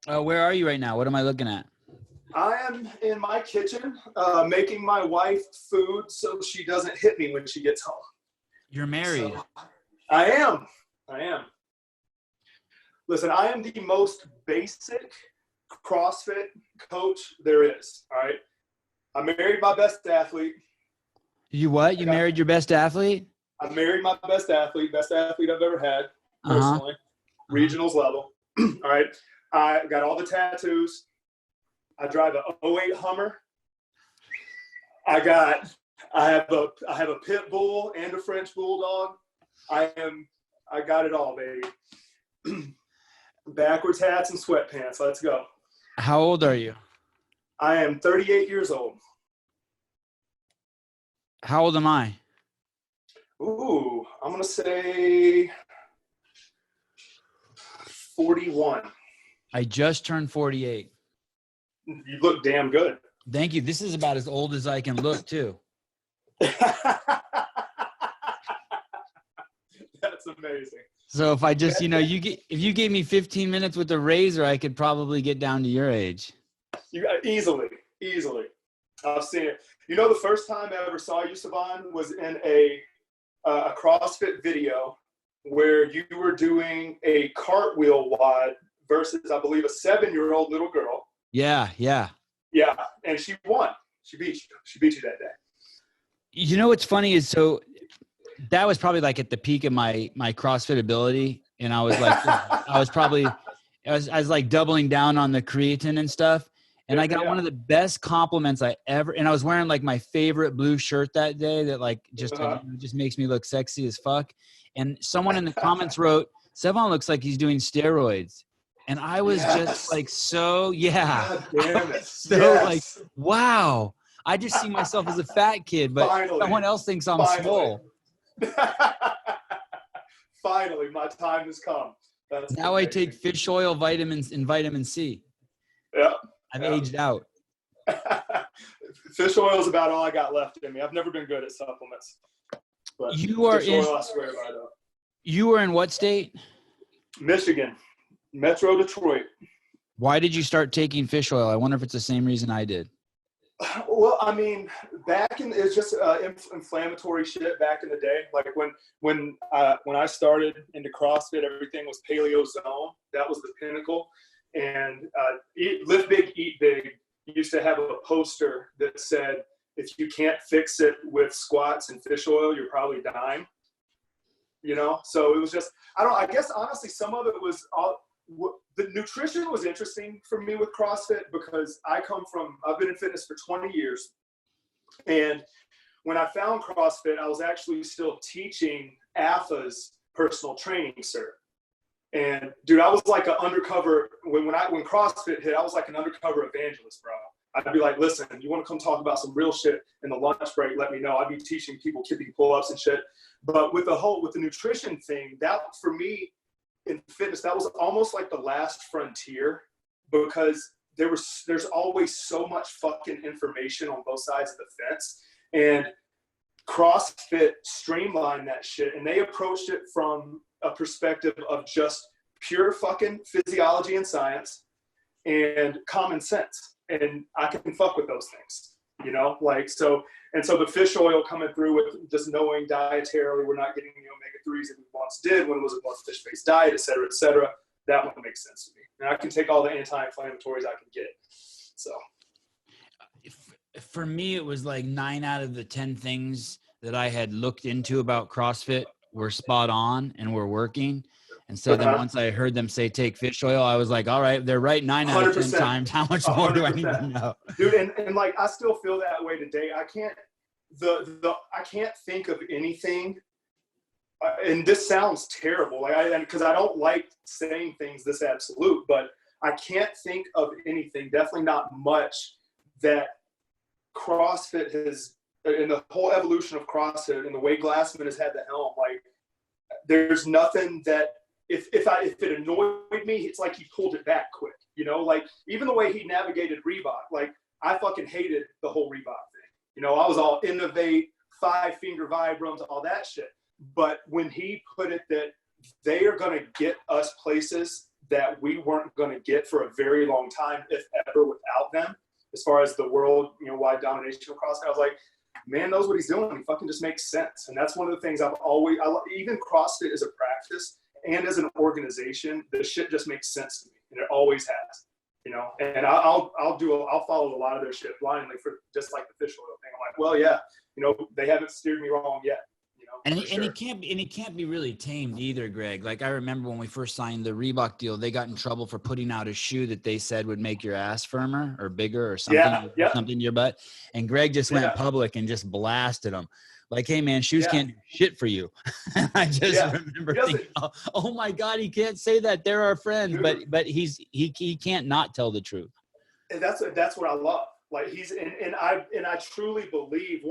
Where are you right now? What am I looking at? I am in my kitchen making my wife food so she doesn't hit me when she gets home. You're married. So, I am. Listen, I am the most basic CrossFit coach there is. All right. I married my best athlete. You what? You married your best athlete? I married my best athlete I've ever had, personally, regionals level. All right. I got all the tattoos. I drive a '08 Hummer. I have a pit bull and a French bulldog. I got it all, baby. Backwards hats and sweatpants. Let's go. How old are you? I am 38 years old. How old am I? Ooh, I'm going to say 41. I just turned 48. You look damn good. Thank you. This is about as old as I can look, too. That's amazing. So if I just, if you gave me 15 minutes with a razor, I could probably get down to your age. Easily. I've seen it. The first time I ever saw you, Sevan, was in a CrossFit video where you were doing a cartwheel WOD versus, I believe, a 7-year-old little girl. Yeah. Yeah, and she won. She beat you that day. You know what's funny is, so that was probably like at the peak of my CrossFit ability, and I was like, I was like doubling down on the creatine and stuff, and I got one of the best compliments I ever. And I was wearing like my favorite blue shirt that day that like just makes me look sexy as fuck. And someone in the comments wrote, "Sevan looks like he's doing steroids." And I was just like, so God damn it. Like, wow. I just see myself as a fat kid, but someone else thinks I'm swole. Finally, my time has come. Now I take fish oil, vitamins, and vitamin C. Yeah. I've aged out. Fish oil is about all I got left in me. I've never been good at supplements. But you are fish oil, I swear by though. You were in what state? Michigan. Metro Detroit. Why did you start taking fish oil? I wonder if it's the same reason I did. Well, I mean, it's just inflammatory shit back in the day. Like when I started into CrossFit, everything was Paleo Zone. That was the pinnacle. And Live Big, Eat Big used to have a poster that said, if you can't fix it with squats and fish oil, you're probably dying. So it was just, I guess honestly, some of it was the nutrition was interesting for me with CrossFit because I've been in fitness for 20 years. And when I found CrossFit, I was actually still teaching AFA's personal training cert. And dude, I was like an undercover, when CrossFit hit, I was like an undercover evangelist, bro. I'd be like, listen, you want to come talk about some real shit in the lunch break, let me know. I'd be teaching people kipping pull-ups and shit. But with the nutrition thing, that for me in fitness, that was almost like the last frontier because there's always so much fucking information on both sides of the fence. And CrossFit streamlined that shit, and they approached it from a perspective of just pure fucking physiology and science and common sense. And I can fuck with those things, so the fish oil coming through with just knowing dietarily we're not getting the omega-3s that we once did when it was a more fish-based diet, et cetera, that one makes sense to me. And I can take all the anti-inflammatories I can get. So for me, it was like 9 out of the 10 things that I had looked into about CrossFit were spot on and were working. And so then once I heard them say take fish oil, I was like, all right, they're right 9 out of 10 times. How much more 100%. Do I need to know? Dude, and like I still feel that way today. I can't think of anything, and this sounds terrible, because I don't like saying things this absolute, but I can't think of anything, definitely not much, that CrossFit has, in the whole evolution of CrossFit and the way Glassman has had the helm, like there's nothing that if it annoyed me, it's like he pulled it back quick, like even the way he navigated Reebok, like I fucking hated the whole Reebok thing. I was all innovate, 5-finger Vibrams, all that shit. But when he put it that they are going to get us places that we weren't going to get for a very long time, if ever, without them, as far as the world, wide domination of CrossFit. I was like, man knows what he's doing. He fucking just makes sense. And that's one of the things even CrossFit as a practice and as an organization, this shit just makes sense to me. And it always has, and I'll follow a lot of their shit blindly for just like the fish oil thing. I'm like, well, yeah, they haven't steered me wrong yet. And he can't be really tamed either, Greg. Like I remember when we first signed the Reebok deal, they got in trouble for putting out a shoe that they said would make your ass firmer or bigger or something, something to your butt. And Greg just went public and just blasted them. Like, hey man, shoes can't do shit for you. I just remember thinking, oh my God, he can't say that. They're our friends, dude. but he can't not tell the truth. And that's what I love. Like and I truly believe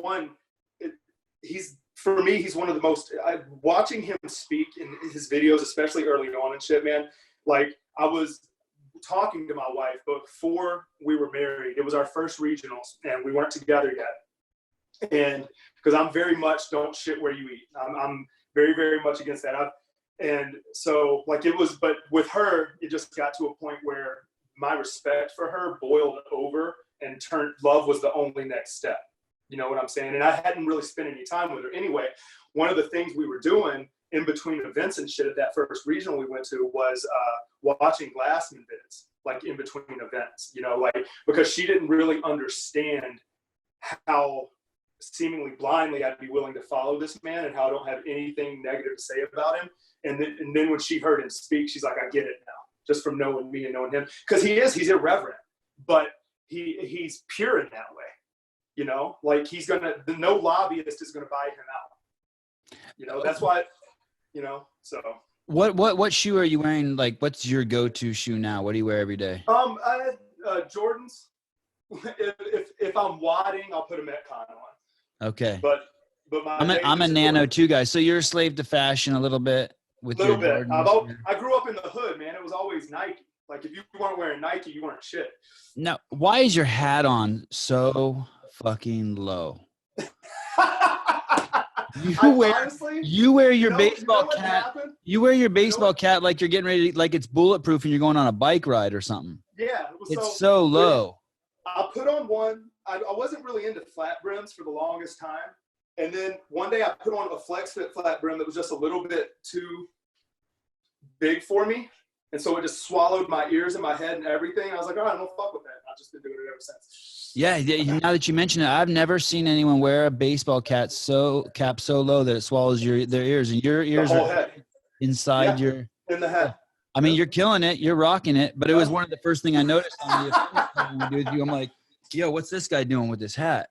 for me, he's one of the most, watching him speak in his videos, especially early on and shit, man. Like I was talking to my wife before we were married. It was our first regionals and we weren't together yet. And because I'm very much don't shit where you eat. I'm very, very much against that. And so like it was, but with her, it just got to a point where my respect for her boiled over and love was the only next step. You know what I'm saying? And I hadn't really spent any time with her anyway. One of the things we were doing in between events and shit at that first regional we went to was watching Glassman vids, like in between events, like because she didn't really understand how seemingly blindly I'd be willing to follow this man and how I don't have anything negative to say about him. And then when she heard him speak, she's like, I get it now, just from knowing me and knowing him. Because he's irreverent, but he's pure in that way. Like no lobbyist is gonna buy him out. That's why, so. What shoe are you wearing? Like, what's your go-to shoe now? What do you wear every day? I Jordans. If I'm wadding, I'll put a Metcon on. Okay. But I'm a Nano too, guy. So you're a slave to fashion a little bit with your Jordans. I grew up in the hood, man. It was always Nike. Like if you weren't wearing Nike, you weren't shit. Now, why is your hat on so fucking low? You wear your baseball cap. Happened? You wear your baseball cap like you're getting ready, like it's bulletproof and you're going on a bike ride or something. Yeah. It's so low. I put on one. I wasn't really into flat brims for the longest time. And then one day I put on a Flex Fit flat brim that was just a little bit too big for me. And so it just swallowed my ears and my head and everything. I was like, all right, I'm going to fuck with that. I've just been doing it ever since. Yeah. Now that you mention it, I've never seen anyone wear a baseball cap so low that it swallows their ears. And your ears are head. Inside your – in the head. I mean, you're killing it. You're rocking it. But it was one of the first thing I noticed on the with you. I'm like, yo, what's this guy doing with this hat?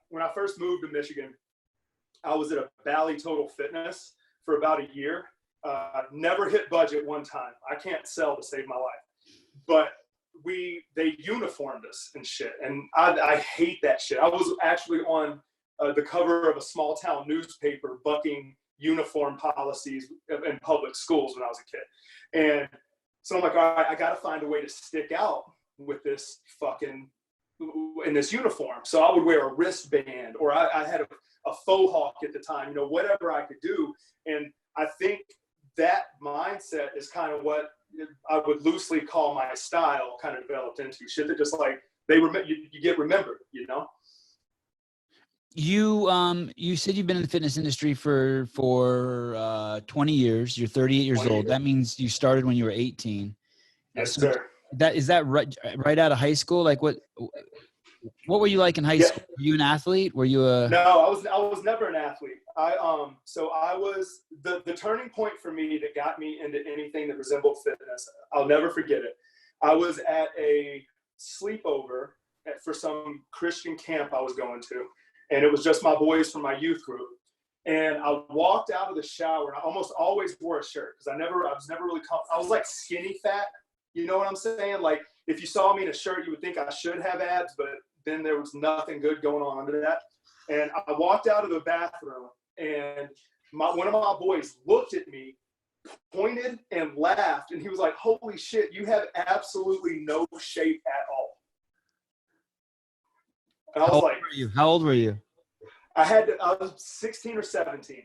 When I first moved to Michigan, I was at a Bally Total Fitness for about a year. Never hit budget one time. I can't sell to save my life. But they uniformed us and shit. And I hate that shit. I was actually on the cover of a small town newspaper bucking uniform policies in public schools when I was a kid. And so I'm like, all right, I got to find a way to stick out with this in this uniform. So I would wear a wristband, or I had a faux hawk at the time, whatever I could do. And I think that mindset is kind of what I would loosely call my style kind of developed into. Shit that just like you get remembered, You said you've been in the fitness industry for 20 years. You're 38 years old. That means you started when you were 18. Yes, sir. Is that right out of high school? Like what were you like in high school? Were you an athlete? Were you No, I was never an athlete. So I was the turning point for me that got me into anything that resembled fitness. I'll never forget it. I was at a sleepover for some Christian camp I was going to. And it was just my boys from my youth group. And I walked out of the shower, and I almost always wore a shirt because I was never really comfortable. I was like skinny fat. You know what I'm saying? Like if you saw me in a shirt, you would think I should have abs, but then there was nothing good going on under that. And I walked out of the bathroom, and one of my boys looked at me, pointed, and laughed. And he was like, holy shit, you have absolutely no shape at all. And I was like, how old were you? I was 16 or 17.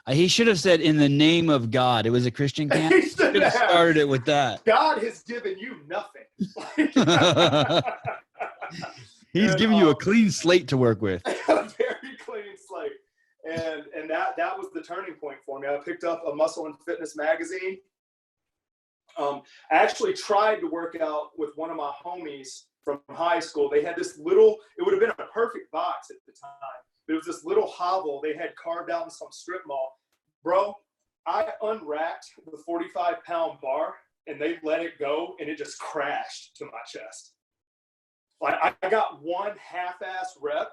He should have said in the name of God. It was a Christian camp. He He should have started it with that. God has given you nothing. He's giving you a clean slate to work with. A very clean slate. And that was the turning point for me. I picked up a Muscle and Fitness magazine. I actually tried to work out with one of my homies from high school. They had this little, it would have been a perfect box at the time. But it was this little hovel they had carved out in some strip mall. Bro, I unracked the 45-pound bar and they let it go and it just crashed to my chest. Like I got one half-ass rep,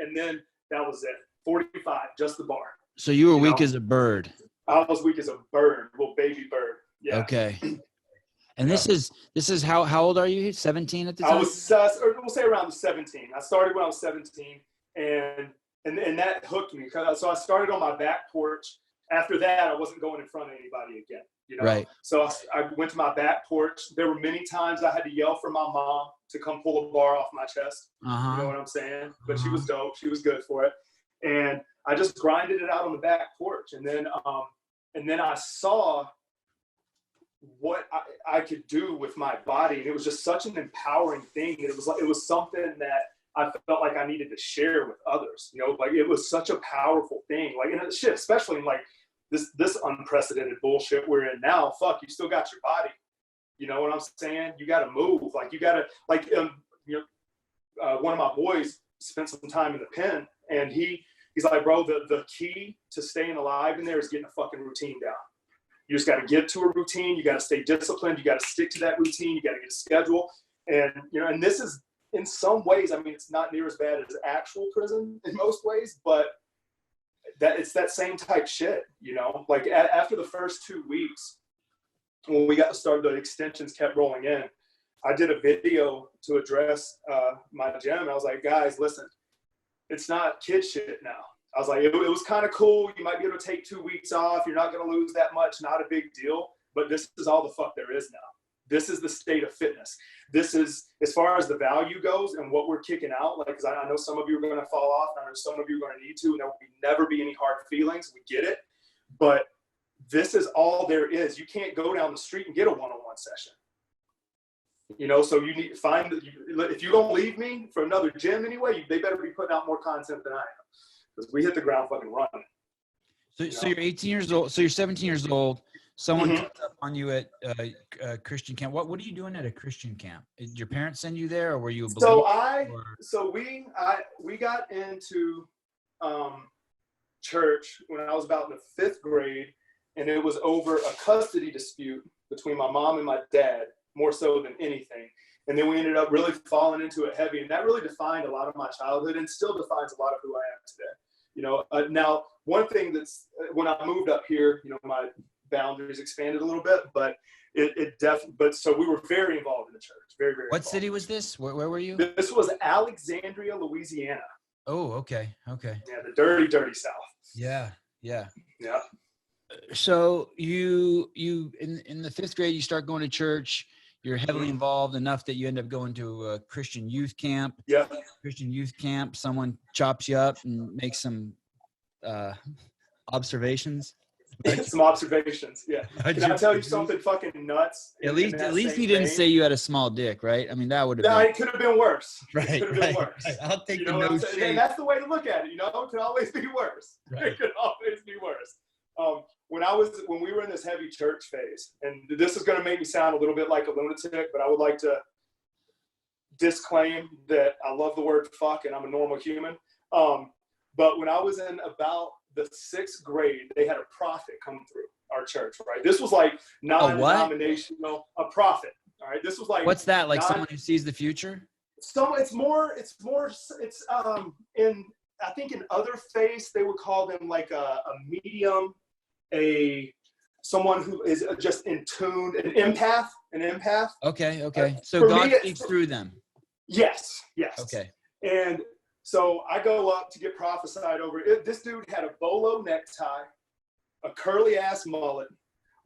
and then that was it. 45, just the bar. So you were weak as a bird. I was weak as a bird, little baby bird. Yeah. Okay. And this is how old are you? 17 at the time? I was, or we'll say around 17. I started when I was 17, and that hooked me. So I started on my back porch. After that, I wasn't going in front of anybody again. Right. So I went to my back porch. There were many times I had to yell for my mom to come pull a bar off my chest. Uh-huh. You know what I'm saying? But she was dope. She was good for it. And I just grinded it out on the back porch. And then I saw what I could do with my body. And it was just such an empowering thing. It was something that I felt like I needed to share with others. Like it was such a powerful thing. Like, and shit, especially in like this unprecedented bullshit we're in now. Fuck, you still got your body. You know what I'm saying? You got to move. Like you got to, like, one of my boys spent some time in the pen, and he's like, bro, the key to staying alive in there is getting a fucking routine down. You just got to get to a routine. You got to stay disciplined. You got to stick to that routine. You got to get a schedule. And, and this is, in some ways, I mean, it's not near as bad as actual prison in most ways, but it's that same type shit, like after the first 2 weeks, when we got to start, the extensions kept rolling in. I did a video to address my gym. And I was like, guys, listen, it's not kid shit now. I was like, it was kind of cool. You might be able to take 2 weeks off. You're not going to lose that much. Not a big deal. But this is all the fuck there is now. This is the state of fitness. This is, as far as the value goes and what we're kicking out, like, because I know some of you are going to fall off. And I know some of you are going to need to. And there will never be any hard feelings. We get it. But this is all there is. You can't go down the street and get a one-on-one session. So you need to find if you're going to leave me for another gym anyway, they better be putting out more content than I am. Because we hit the ground fucking running. So you're 18 years old. So you're 17 years old. Someone comes up on you at Christian camp. What are you doing at a Christian camp? Did your parents send you there, or were you a believer? So we got into church when I was about in the 5th grade, and it was over a custody dispute between my mom and my dad, more so than anything. And then we ended up really falling into it heavy, and that really defined a lot of my childhood, and still defines a lot of who I am today. Now one thing that's when I moved up here, my boundaries expanded a little bit, but so we were very involved in the church, very, very. What city was this? Where were you? This was Alexandria, Louisiana. Oh, okay. Yeah, the dirty, dirty South. Yeah. Yeah. So you in the 5th grade, you start going to church. You're heavily involved enough that you end up going to a Christian youth camp. Yeah. Christian youth camp. Someone chops you up and makes some observations. Some observations. Yeah. Can I tell you something fucking nuts? At least he didn't say you had a small dick, right? I mean, that would have been. It could have been worse. Right. It could have been worse. Right. I'll take the no shade. And that's the way to look at it. It could always be worse. Right. It could always be worse. When we were in this heavy church phase, and this is going to make me sound a little bit like a lunatic, but I would like to disclaim that I love the word fuck and I'm a normal human. But when I was in about the 6th grade, they had a prophet come through our church, right? This was like non-denominational, a prophet. All right. This was like, what's that? Like someone who sees the future? So it's I think in other faiths, they would call them like a medium, someone who is just in tune, an empath. Okay. So God speaks through them. Yes. Okay. And so I go up to get prophesied over. This dude had a bolo necktie, a curly ass mullet.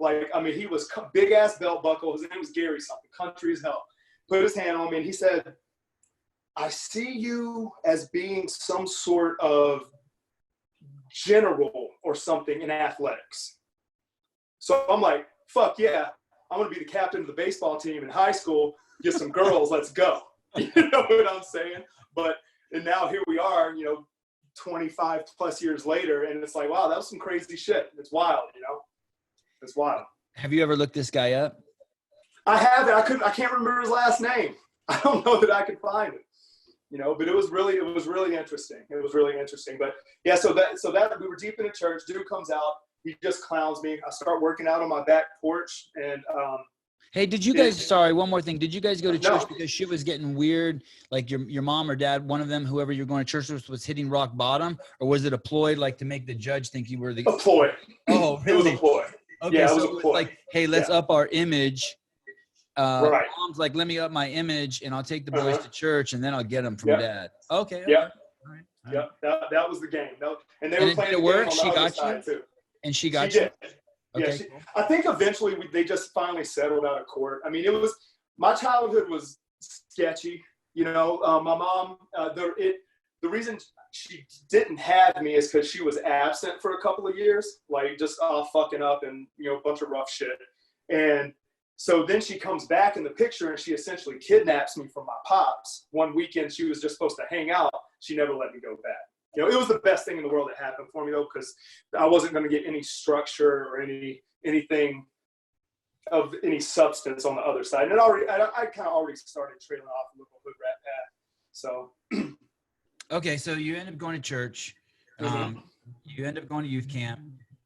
He was big ass belt buckle. His name was Gary something, country as hell. Put his hand on me and he said, I see you as being some sort of general or or something in athletics. So I'm like, fuck yeah, I'm going to be the captain of the baseball team in high school, get some girls, let's go. You know what I'm saying? And now here we are, 25 plus years later, and it's like, wow, that was some crazy shit. It's wild, It's wild. Have you ever looked this guy up? I haven't. I can't remember his last name. I don't know that I could find it. But it was really interesting. It was really interesting. But yeah, so that we were deep in the church. Dude comes out. He just clowns me. I start working out on my back porch. And hey, did you guys? Sorry, one more thing. Did you guys go to church No. because shit was getting weird? Like your mom or dad, one of them, whoever you're going to church with, was hitting rock bottom, or was it a ploy, like to make the judge think you were the? A ploy. Oh, really? It was a ploy. Okay, yeah, so it was like, hey, let's up our image. Right. Mom's like, let me up my image, and I'll take the boys to church, and then I'll get them from dad. Okay. Yeah. All right. Yeah. That was the game. And they And were playing did it the work? game on She the other got you? side too. And she got She you? did. Okay. Yeah, I think eventually they just finally settled out of court. I mean, my childhood was sketchy. My mom, the reason she didn't have me is because she was absent for a couple of years, like just fucking up and, a bunch of rough shit. And so then she comes back in the picture and she essentially kidnaps me from my pops. One weekend she was just supposed to hang out. She never let me go back. It was the best thing in the world that happened for me though, because I wasn't going to get any structure or anything of any substance on the other side. And I kind of already started trailing off a little hood rat path. So. Okay, so you end up going to church. You end up going to youth camp.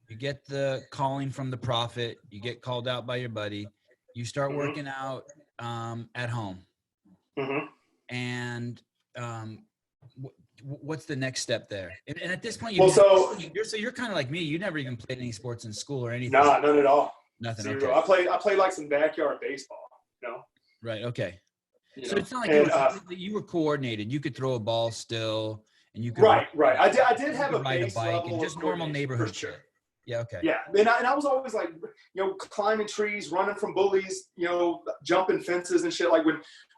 You get the calling from the prophet. You get called out by your buddy. You start working out at home. And what's the next step there? And at this point, you're kind of like me. You never even played any sports in school or anything. Nah, none at all. Nothing. Zero. Okay. I played like some backyard baseball. Right. Okay. So it's not like you were coordinated. You could throw a ball still, and you could. Right. I did have a ride a base bike level and just normal neighborhood sure. shit. Yeah. Okay. Yeah, and I was always like, climbing trees, running from bullies, jumping fences and shit. Like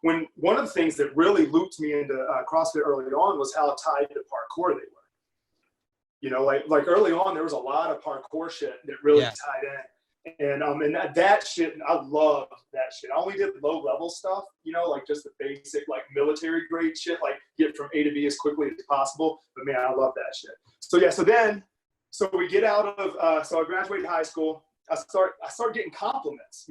when one of the things that really looped me into CrossFit early on was how tied to parkour they were. Like early on, there was a lot of parkour shit that really tied in. And that shit, I loved that shit. I only did low level stuff, like just the basic, like military grade shit, like get from A to B as quickly as possible. But man, I love that shit. So we get out of, so I graduated high school. I start getting compliments.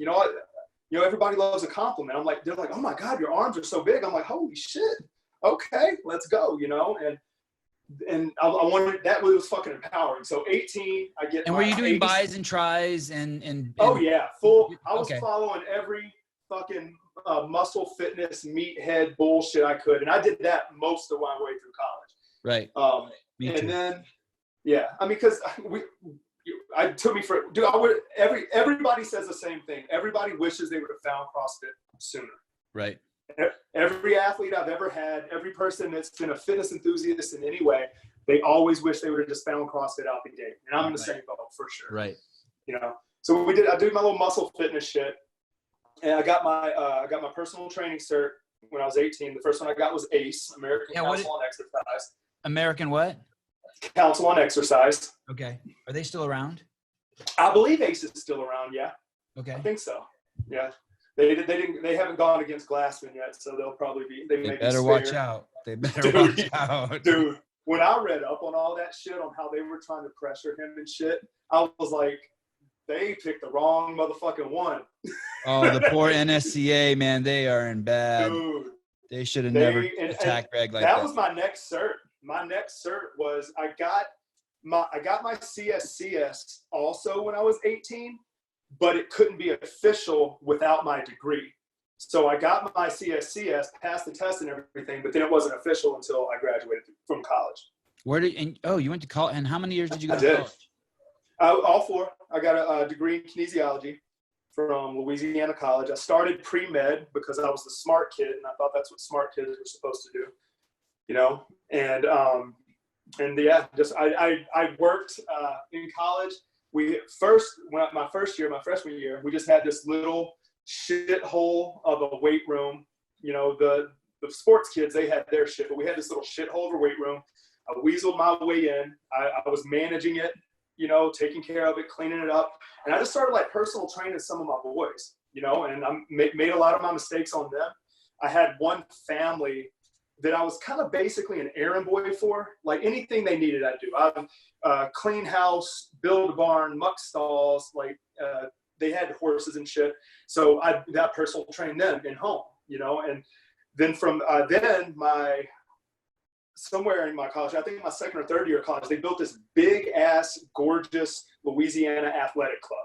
Everybody loves a compliment. They're like, oh my God, your arms are so big. I'm like, holy shit. Okay, let's go. And I wanted that was fucking empowering. So 18, I get. And were you doing bis and tris and oh yeah, full. I was okay. following every fucking muscle fitness meathead bullshit I could, and I did that most of my way through college. Right. Me too. And then, yeah, I mean, because I took me for dude. Everybody says the same thing. Everybody wishes they would have found CrossFit sooner. Right. Every athlete I've ever had, every person that's been a fitness enthusiast in any way, they always wish they would have just found CrossFit out the gate. And I'm in the same boat for sure. Right. So I did my little muscle fitness shit, and I got my personal training cert when I was 18. The first one I got was ACE, American Council on Exercise. American what? Council on Exercise. Okay. Are they still around? I believe ACE is still around. Yeah. Okay. I think so. Yeah. They haven't gone against Glassman yet, so they'll probably be. They better watch out. They better watch out. Dude, when I read up on all that shit on how they were trying to pressure him and shit, I was like, they picked the wrong motherfucking one. Oh, the poor NSCA, man, they are in bad. Dude, they should have never attacked Greg like that. That was my next cert. My next cert was I got my CSCS also when I was 18. But it couldn't be official without my degree. So I got my CSCS, passed the test and everything, but then it wasn't official until I graduated from college. You went to college, and how many years did you go to college? All 4. I got a degree in kinesiology from Louisiana College. I started pre-med because I was the smart kid, and I thought that's what smart kids were supposed to do, and yeah, I worked in college. My freshman year, we just had this little shithole of a weight room. The sports kids, they had their shit, but we had this little shithole of a weight room. I weaseled my way in. I was managing it. taking care of it, cleaning it up. And I just started like personal training some of my boys, and I made a lot of my mistakes on them. I had one family that I was kind of basically an errand boy for. Like anything they needed, I'd do. I'd clean house, build a barn, muck stalls. Like they had horses and shit. So I personal trained them in home, and then from then somewhere in my college, I think my second or third year of college, they built this big ass, gorgeous Louisiana athletic club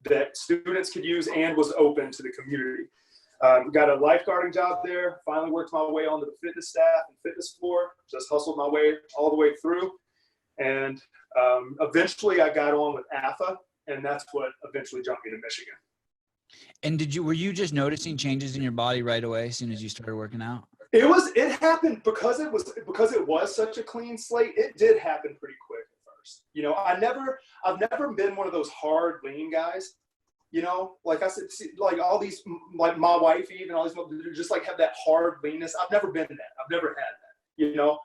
that students could use and was open to the community. Got a lifeguarding job there, finally worked my way onto the fitness staff and fitness floor, just hustled my way all the way through. And eventually I got on with AFA, and that's what eventually jumped me to Michigan. And were you just noticing changes in your body right away as soon as you started working out? It happened because it was such a clean slate. It did happen pretty quick at first. I've never been one of those hard lean guys. Like I said, like all these, like my wife, even all these, just like have that hard leanness. I've never been that. I've never had that,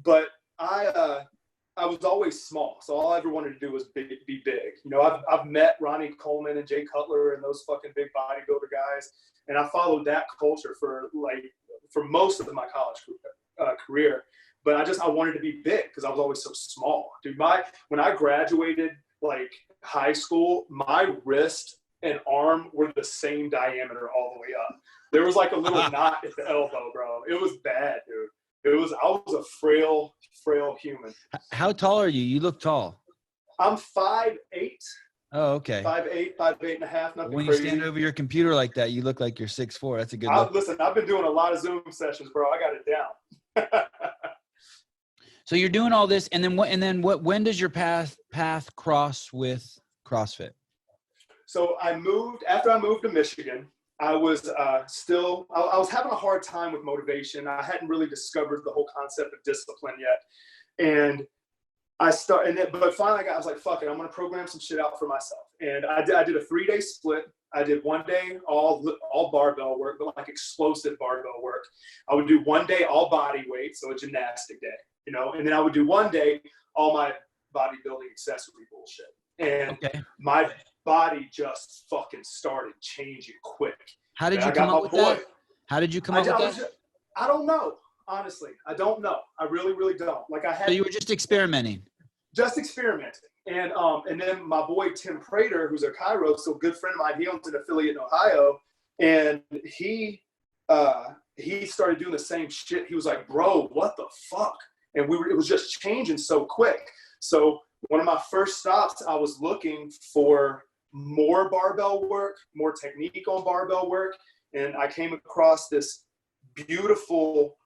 but I was always small. So all I ever wanted to do was be big. I've met Ronnie Coleman and Jay Cutler and those fucking big bodybuilder guys. And I followed that culture for most of my college career. But I wanted to be big because I was always so small. Dude, when I graduated like high school, my wrist and arm were the same diameter all the way up. There was like a little knot at the elbow, bro. It was bad, dude. I was a frail human. How tall are you? You look tall. I'm 5'8". Oh, okay. 5'8" and a half. Nothing when crazy. You stand over your computer like that, you look like you're 6'4". That's a good look. Listen, I've been doing a lot of Zoom sessions, bro. I got it down. So you're doing all this, and then when does your path cross with CrossFit? So after I moved to Michigan, I was I was having a hard time with motivation. I hadn't really discovered the whole concept of discipline yet. And but finally I was like, fuck it, I'm going to program some shit out for myself. And I did a 3-day split. I did one day all barbell work, but like explosive barbell work. I would do one day all body weight, so a gymnastic day, and then I would do one day all my bodybuilding accessory bullshit. And my body just fucking started changing quick. How did you come up with that? How did you come up with that? I don't know. Honestly, I don't know. I really, really don't. So you were just experimenting. Just experimenting. And then my boy Tim Prater, who's a chiro, so a good friend of mine, he owns an affiliate in Ohio, and he started doing the same shit. He was like, bro, what the fuck? And it was just changing so quick. So one of my first stops, I was looking for more barbell work, more technique on barbell work. And I came across this beautiful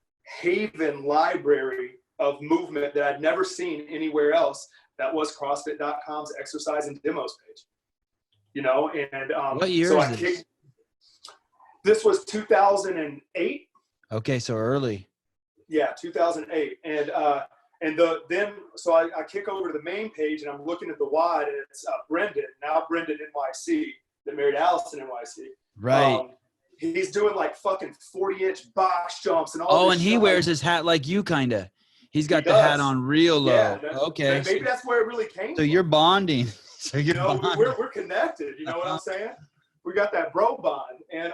haven library of movement that I'd never seen anywhere else. That was CrossFit.com's exercise and demos page, and what year is this? This was 2008. Okay. So early. Yeah. 2008. So I kick over to the main page and I'm looking at the WOD, and it's Brendan NYC that married Allison NYC. Right. He's doing like fucking 40-inch box jumps and all. Oh, and he wears his hat like you, kind of. He's got the hat on real low. Yeah, okay. Maybe that's where it really came from. So you're bonding. We're connected. You know what I'm saying? We got that bro bond. And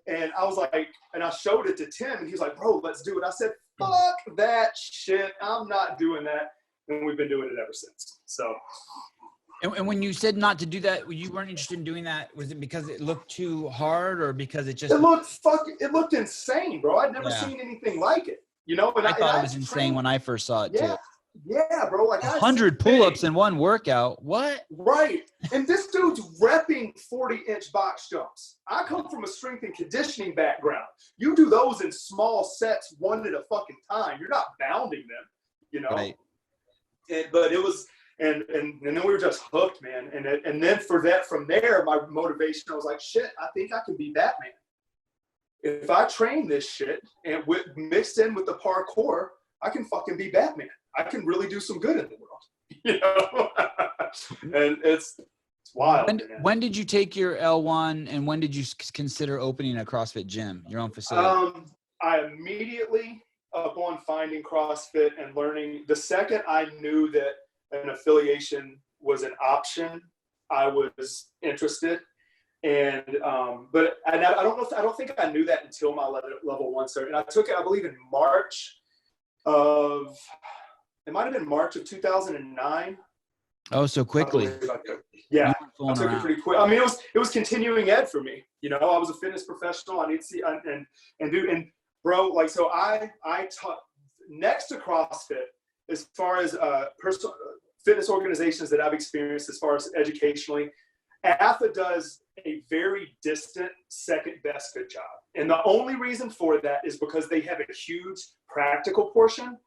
and I was like, and I showed it to Tim, and he's like, bro, let's do it. I said, fuck that shit. I'm not doing that. And we've been doing it ever since. So. And when you said not to do that, you weren't interested in doing that. Was it because it looked too hard, or because it just? It looked insane, bro. I'd never seen anything like it. And I thought it was insane when I first saw it too. Yeah, bro. Like 100 pull-ups in one workout. What? Right. And this dude's repping 40-inch box jumps. I come from a strength and conditioning background. You do those in small sets, one at a fucking time. You're not bounding them, Right. But it was, and then we were just hooked, man. And then from there, my motivation, I was like, shit, I think I can be Batman. If I train this shit and mixed in with the parkour, I can fucking be Batman. I can really do some good in the world, and it's wild. When did you take your L1, and when did you consider opening a CrossFit gym, your own facility? I immediately, upon finding CrossFit and learning, the second I knew that an affiliation was an option, I was interested. And but I don't think I knew that until my level 1 cert. And I took it, I believe, in March of, it might have been March of 2009. Oh, so quickly. Yeah, I took it pretty quick. I mean, it was continuing ed for me. You know, I was a fitness professional. I need to see and bro, like, so I taught next to CrossFit, as far as personal fitness organizations that I've experienced, as far as educationally, AFA does a very distant second best good job. And the only reason for that is because they have a huge practical portion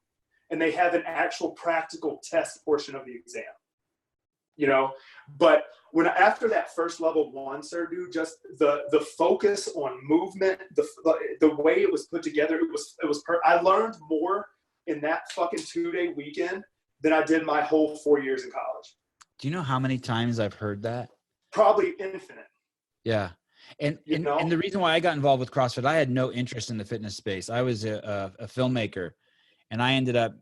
and they have an actual practical test portion of the exam. You know, but after that first level 1 cert, dude, just the focus on movement, the way it was put together, I learned more in that fucking 2-day weekend than I did my whole 4 years in college. Do you know how many times I've heard that? Probably infinite. Yeah. And the reason why I got involved with CrossFit, I had no interest in the fitness space. I was a filmmaker, and I ended up,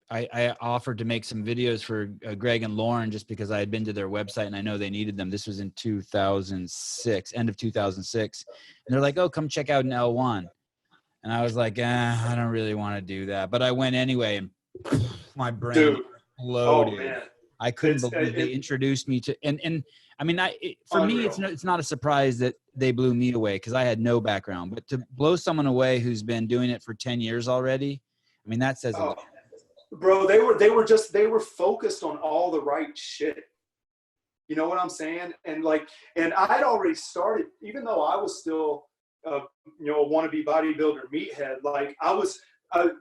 I offered to make some videos for Greg and Lauren just because I had been to their website and I know they needed them. This was in 2006, end of 2006. And they're like, oh, come check out an L1. And I was like, I don't really want to do that. But I went anyway, and my brain exploded. Oh, man. I couldn't believe they introduced me to, and I mean, for me, it's not a surprise that they blew me away because I had no background, but to blow someone away who's been doing it for 10 years already, I mean, that says a lot. Bro, they were focused on all the right shit. You know what I'm saying? And I'd already started, even though I was still, a wannabe bodybuilder meathead. Like I was,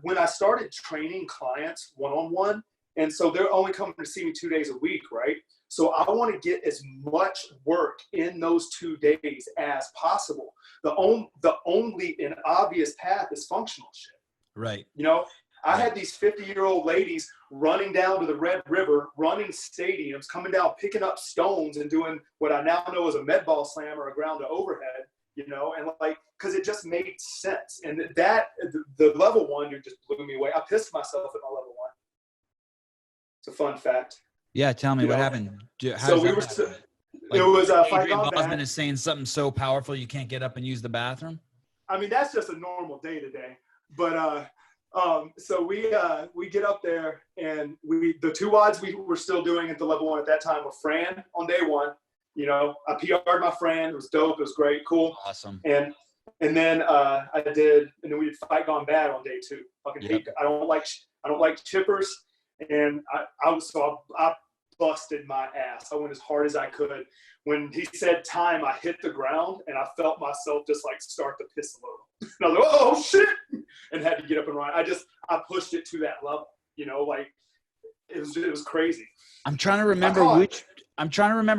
when I started training clients one-on-one, and so they're only coming to see me 2 days a week, right? So I want to get as much work in those 2 days as possible. The only and obvious path is functional shit. Right. You know, I had these 50-year-old ladies running down to the Red River, running stadiums, coming down, picking up stones and doing what I now know is a med ball slam or a ground to overhead, you know, and because it just made sense. And the level 1, you just blew me away. I pissed myself at my level 1. It's a fun fact. Yeah, tell me what happened. So we were. It was Fight Gone Bad. Glassman is saying something so powerful you can't get up and use the bathroom. I mean, that's just a normal day to day. But so we get up there, and the 2 WODs we were still doing at the level 1 at that time were Fran on day 1. You know, I PR'd my Fran. It was dope. It was great, cool, awesome. And then we did Fight Gone Bad on day 2. Fucking I don't like chippers. And I busted my ass. I went as hard as I could. When he said time, I hit the ground and I felt myself just start to piss a little. And I was like, oh shit, and had to get up and run. I pushed it to that level, you know, it was crazy. I'm trying to remember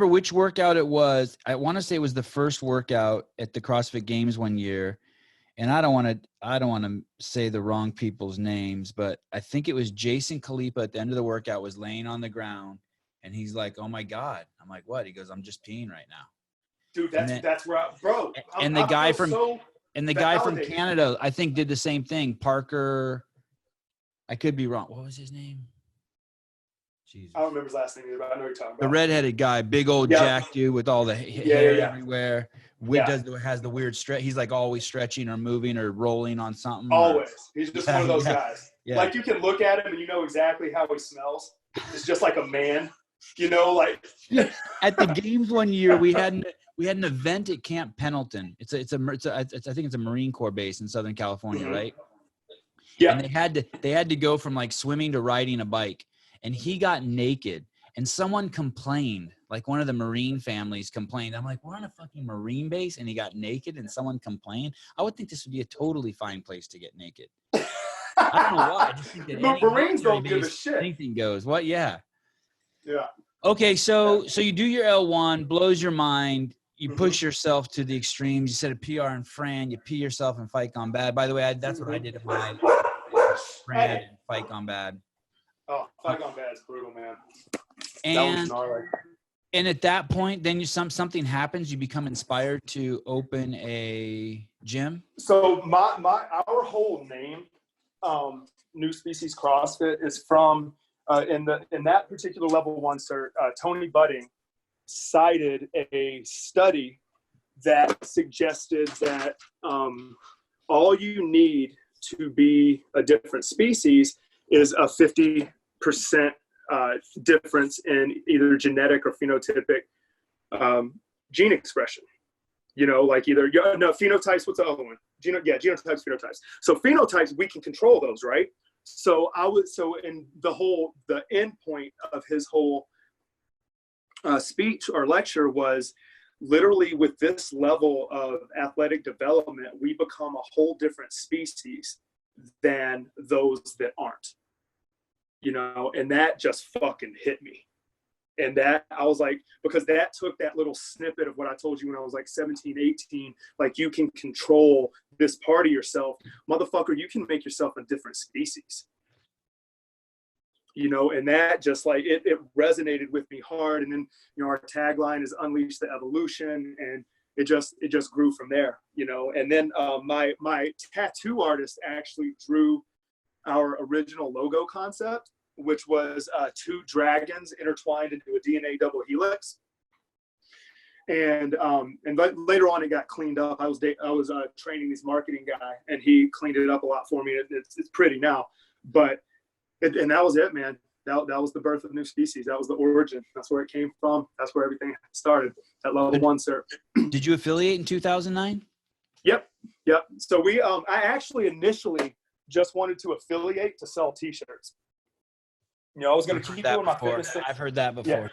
which workout it was. I want to say it was the first workout at the CrossFit Games one year. And I don't want to say the wrong people's names, but I think it was Jason Khalipa at the end of the workout was laying on the ground, and he's like, "Oh my God!" I'm like, "What?" He goes, "I'm just peeing right now." Dude, that's where bro. And the guy from Canada, I think, did the same thing. Parker, I could be wrong. What was his name? Jesus. I don't remember his last name either, but I know what you're talking about. The redheaded guy, big old jack dude with all the hair everywhere. Has the weird stretch. He's always stretching or moving or rolling on something. Always. He's just one of those guys. Yeah. You can look at him and you know exactly how he smells. It's just like a man, you know, At the games one year, we had an event at Camp Pendleton. I think it's a Marine Corps base in Southern California, mm-hmm. right? Yeah. And they had to go from swimming to riding a bike. And he got naked, and someone complained, one of the Marine families complained. I'm like, we're on a fucking Marine base, and he got naked, and someone complained. I would think this would be a totally fine place to get naked. I don't know why. I just think that Marines don't give a shit. Anything goes. What? Yeah. Yeah. Okay, so you do your L1, blows your mind. You push yourself to the extremes. You set a PR in Fran. You pee yourself in Fight Gone Bad. By the way, that's what I did at my Fran and Fight Gone Bad. Oh, Fight Gone Bad is brutal, man. And at that point, then something happens. You become inspired to open a gym. So our whole name, New Species CrossFit, is from in that particular level 1 cert, Tony Budding cited a study that suggested that all you need to be a different species is a 50% difference in either genetic or phenotypic gene expression. You know, like either, no, phenotypes, what's the other one? Genotypes, phenotypes. So phenotypes, we can control those, right? So in the end point of his whole speech or lecture was literally, with this level of athletic development, we become a whole different species than those that aren't, you know, and that just fucking hit me. And that, I was like, because that took that little snippet of what I told you when I was like 17, 18, like, you can control this part of yourself. Motherfucker, you can make yourself a different species. You know, and that just like, it resonated with me hard. And then, you know, our tagline is Unleash the Evolution. And it just grew from there, you know. And then my tattoo artist actually drew our original logo concept, which was 2 dragons intertwined into a DNA double helix. And later on, it got cleaned up. I was training this marketing guy, and he cleaned it up a lot for me. It's pretty now, but and that was it, man. That was the birth of New Species. That was the origin. That's where it came from. That's where everything started at level 1, sir. Did you affiliate in 2009? Yep. So I actually initially just wanted to affiliate to sell T-shirts. You know, I was going to keep doing my fitness thing. I've heard that before.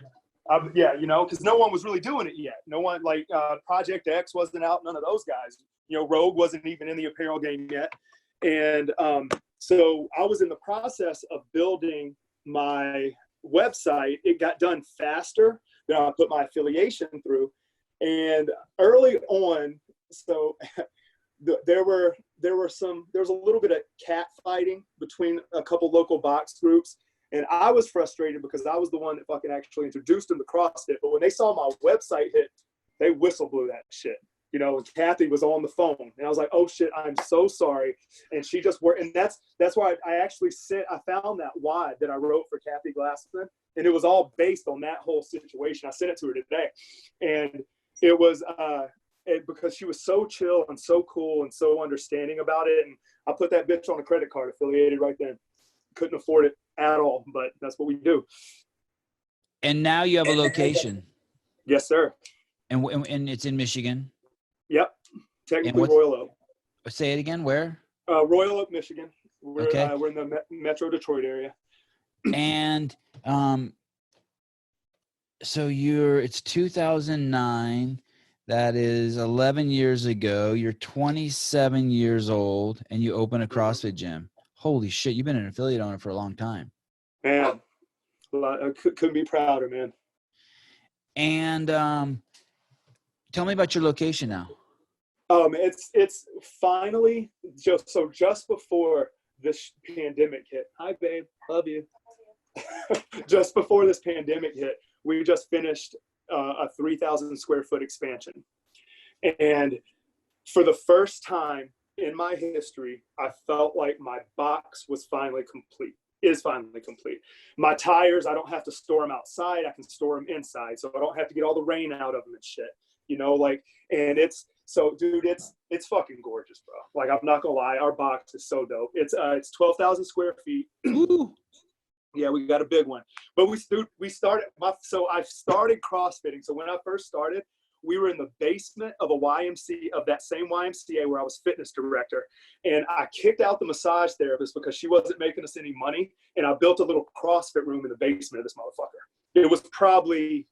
Yeah, you know, because no one was really doing it yet. No one, like Project X wasn't out. None of those guys. You know, Rogue wasn't even in the apparel game yet. And so I was in the process of building my website. It got done faster than I put my affiliation through. And early on, so there was a little bit of cat fighting between a couple local box groups. And I was frustrated because I was the one that fucking actually introduced them to CrossFit. But when they saw my website hit, they whistle blew that shit. You know, and Kathy was on the phone, and I was like, "Oh shit, I'm so sorry." And she just worked, and that's why I actually I found that wide that I wrote for Kathy Glassman, and it was all based on that whole situation. I sent it to her today, and it was because she was so chill and so cool and so understanding about it. And I put that bitch on a credit card, affiliated right then. Couldn't afford it at all, but that's what we do. And now you have a location. Yes, sir. And it's in Michigan. Yep, technically Royal Oak. Say it again. Where? Royal Oak, Michigan. We're okay. We're in the Metro Detroit area. And so it's 2009. That is 11 years ago. You're 27 years old, and you open a CrossFit gym. Holy shit! You've been an affiliate owner for a long time. Man, I couldn't be prouder, man. And tell me about your location now. It's finally just before this pandemic hit. Hi, babe. Love you. Just before this pandemic hit, we just finished a 3,000 square foot expansion. And for the first time in my history, I felt like my box was finally complete. Is finally complete. My tires, I don't have to store them outside. I can store them inside, so I don't have to get all the rain out of them and shit. You know, like, and dude, it's fucking gorgeous, bro. Like, I'm not gonna lie, our box is so dope. It's 12,000 square feet. Yeah, we got a big one. But I started CrossFitting. So when I first started, we were in the basement of a YMCA, of that same YMCA where I was fitness director. And I kicked out the massage therapist because she wasn't making us any money. And I built a little CrossFit room in the basement of this motherfucker. It was probably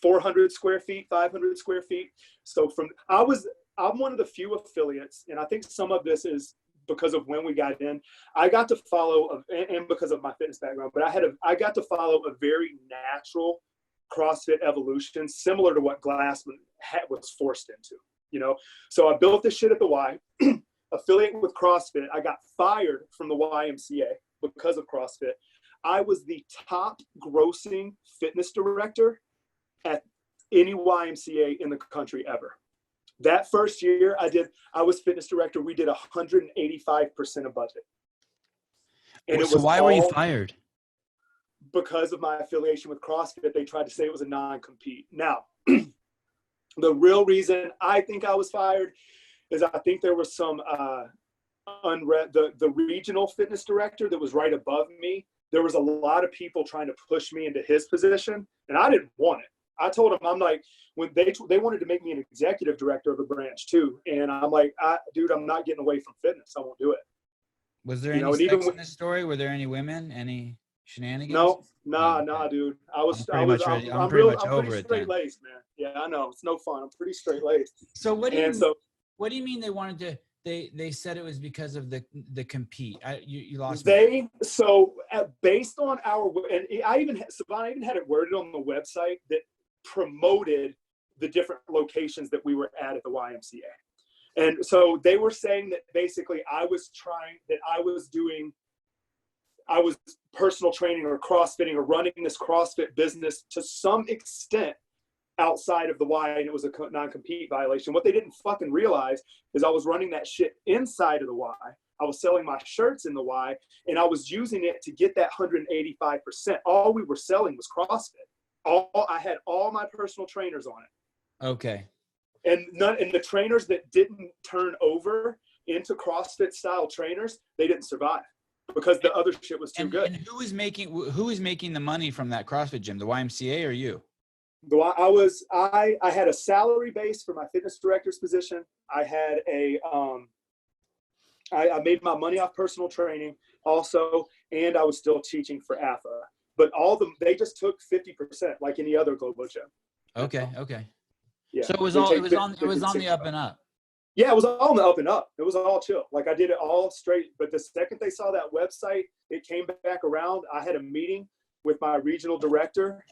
400 square feet, 500 square feet. So I'm one of the few affiliates, and I think some of this is because of when we got in. I got to follow, and because of my fitness background, but I got to follow a very natural CrossFit evolution, similar to what Glassman was forced into, you know? So I built this shit at the Y, affiliate with CrossFit. I got fired from the YMCA because of CrossFit. I was the top grossing fitness director at any YMCA in the country ever. That first year I was fitness director, we did 185% of budget. And it So was why were you fired? Because of my affiliation with CrossFit. They tried to say it was a non-compete. Now, the real reason I think I was fired is I think there was some the regional fitness director that was right above me. There was a lot of people trying to push me into his position, and I didn't want it. I told him, I'm like, when they wanted to make me an executive director of a branch too, and I'm like, dude, I'm not getting away from fitness. I won't do it. Was there any sex in this story? Were there any women? Any shenanigans? No, nah, dude. I'm pretty much straight laced, man. Yeah, I know. It's no fun. I'm pretty straight laced. So what do you mean they wanted to? They said it was because of the compete. You lost. Based on our, and Sevan, I even had it worded on the website that promoted the different locations that we were at the YMCA. And so they were saying that basically I was personal training or CrossFitting or running this CrossFit business to some extent outside of the Y, and it was a non-compete violation. What they didn't fucking realize is I was running that shit inside of the Y. I was selling my shirts in the Y, and I was using it to get that 185%. All we were selling was CrossFit. I had all my personal trainers on it. Okay. And the trainers that didn't turn over into CrossFit style trainers, they didn't survive because the other shit was too good. And who is making the money from that CrossFit gym? The YMCA or you? I had a salary base for my fitness director's position. I had I made my money off personal training also, and I was still teaching for AFA. But they just took 50% like any other global gym. Okay. Okay. Yeah. So it was on the up and up. Yeah, it was all on the up and up. It was all chill. Like I did it all straight. But the second they saw that website, it came back around. I had a meeting with my regional director,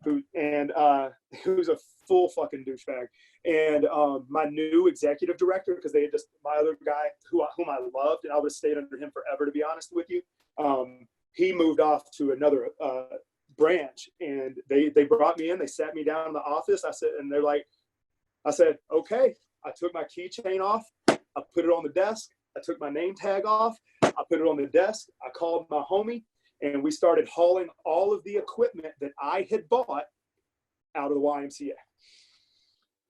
who's a full fucking douchebag, and my new executive director, because they had just my other guy whom I loved, and I would have stayed under him forever, to be honest with you. He moved off to another branch, and they brought me in. They sat me down in the office. I said, okay. I took my keychain off. I put it on the desk. I took my name tag off. I put it on the desk. I called my homie, and we started hauling all of the equipment that I had bought out of the YMCA.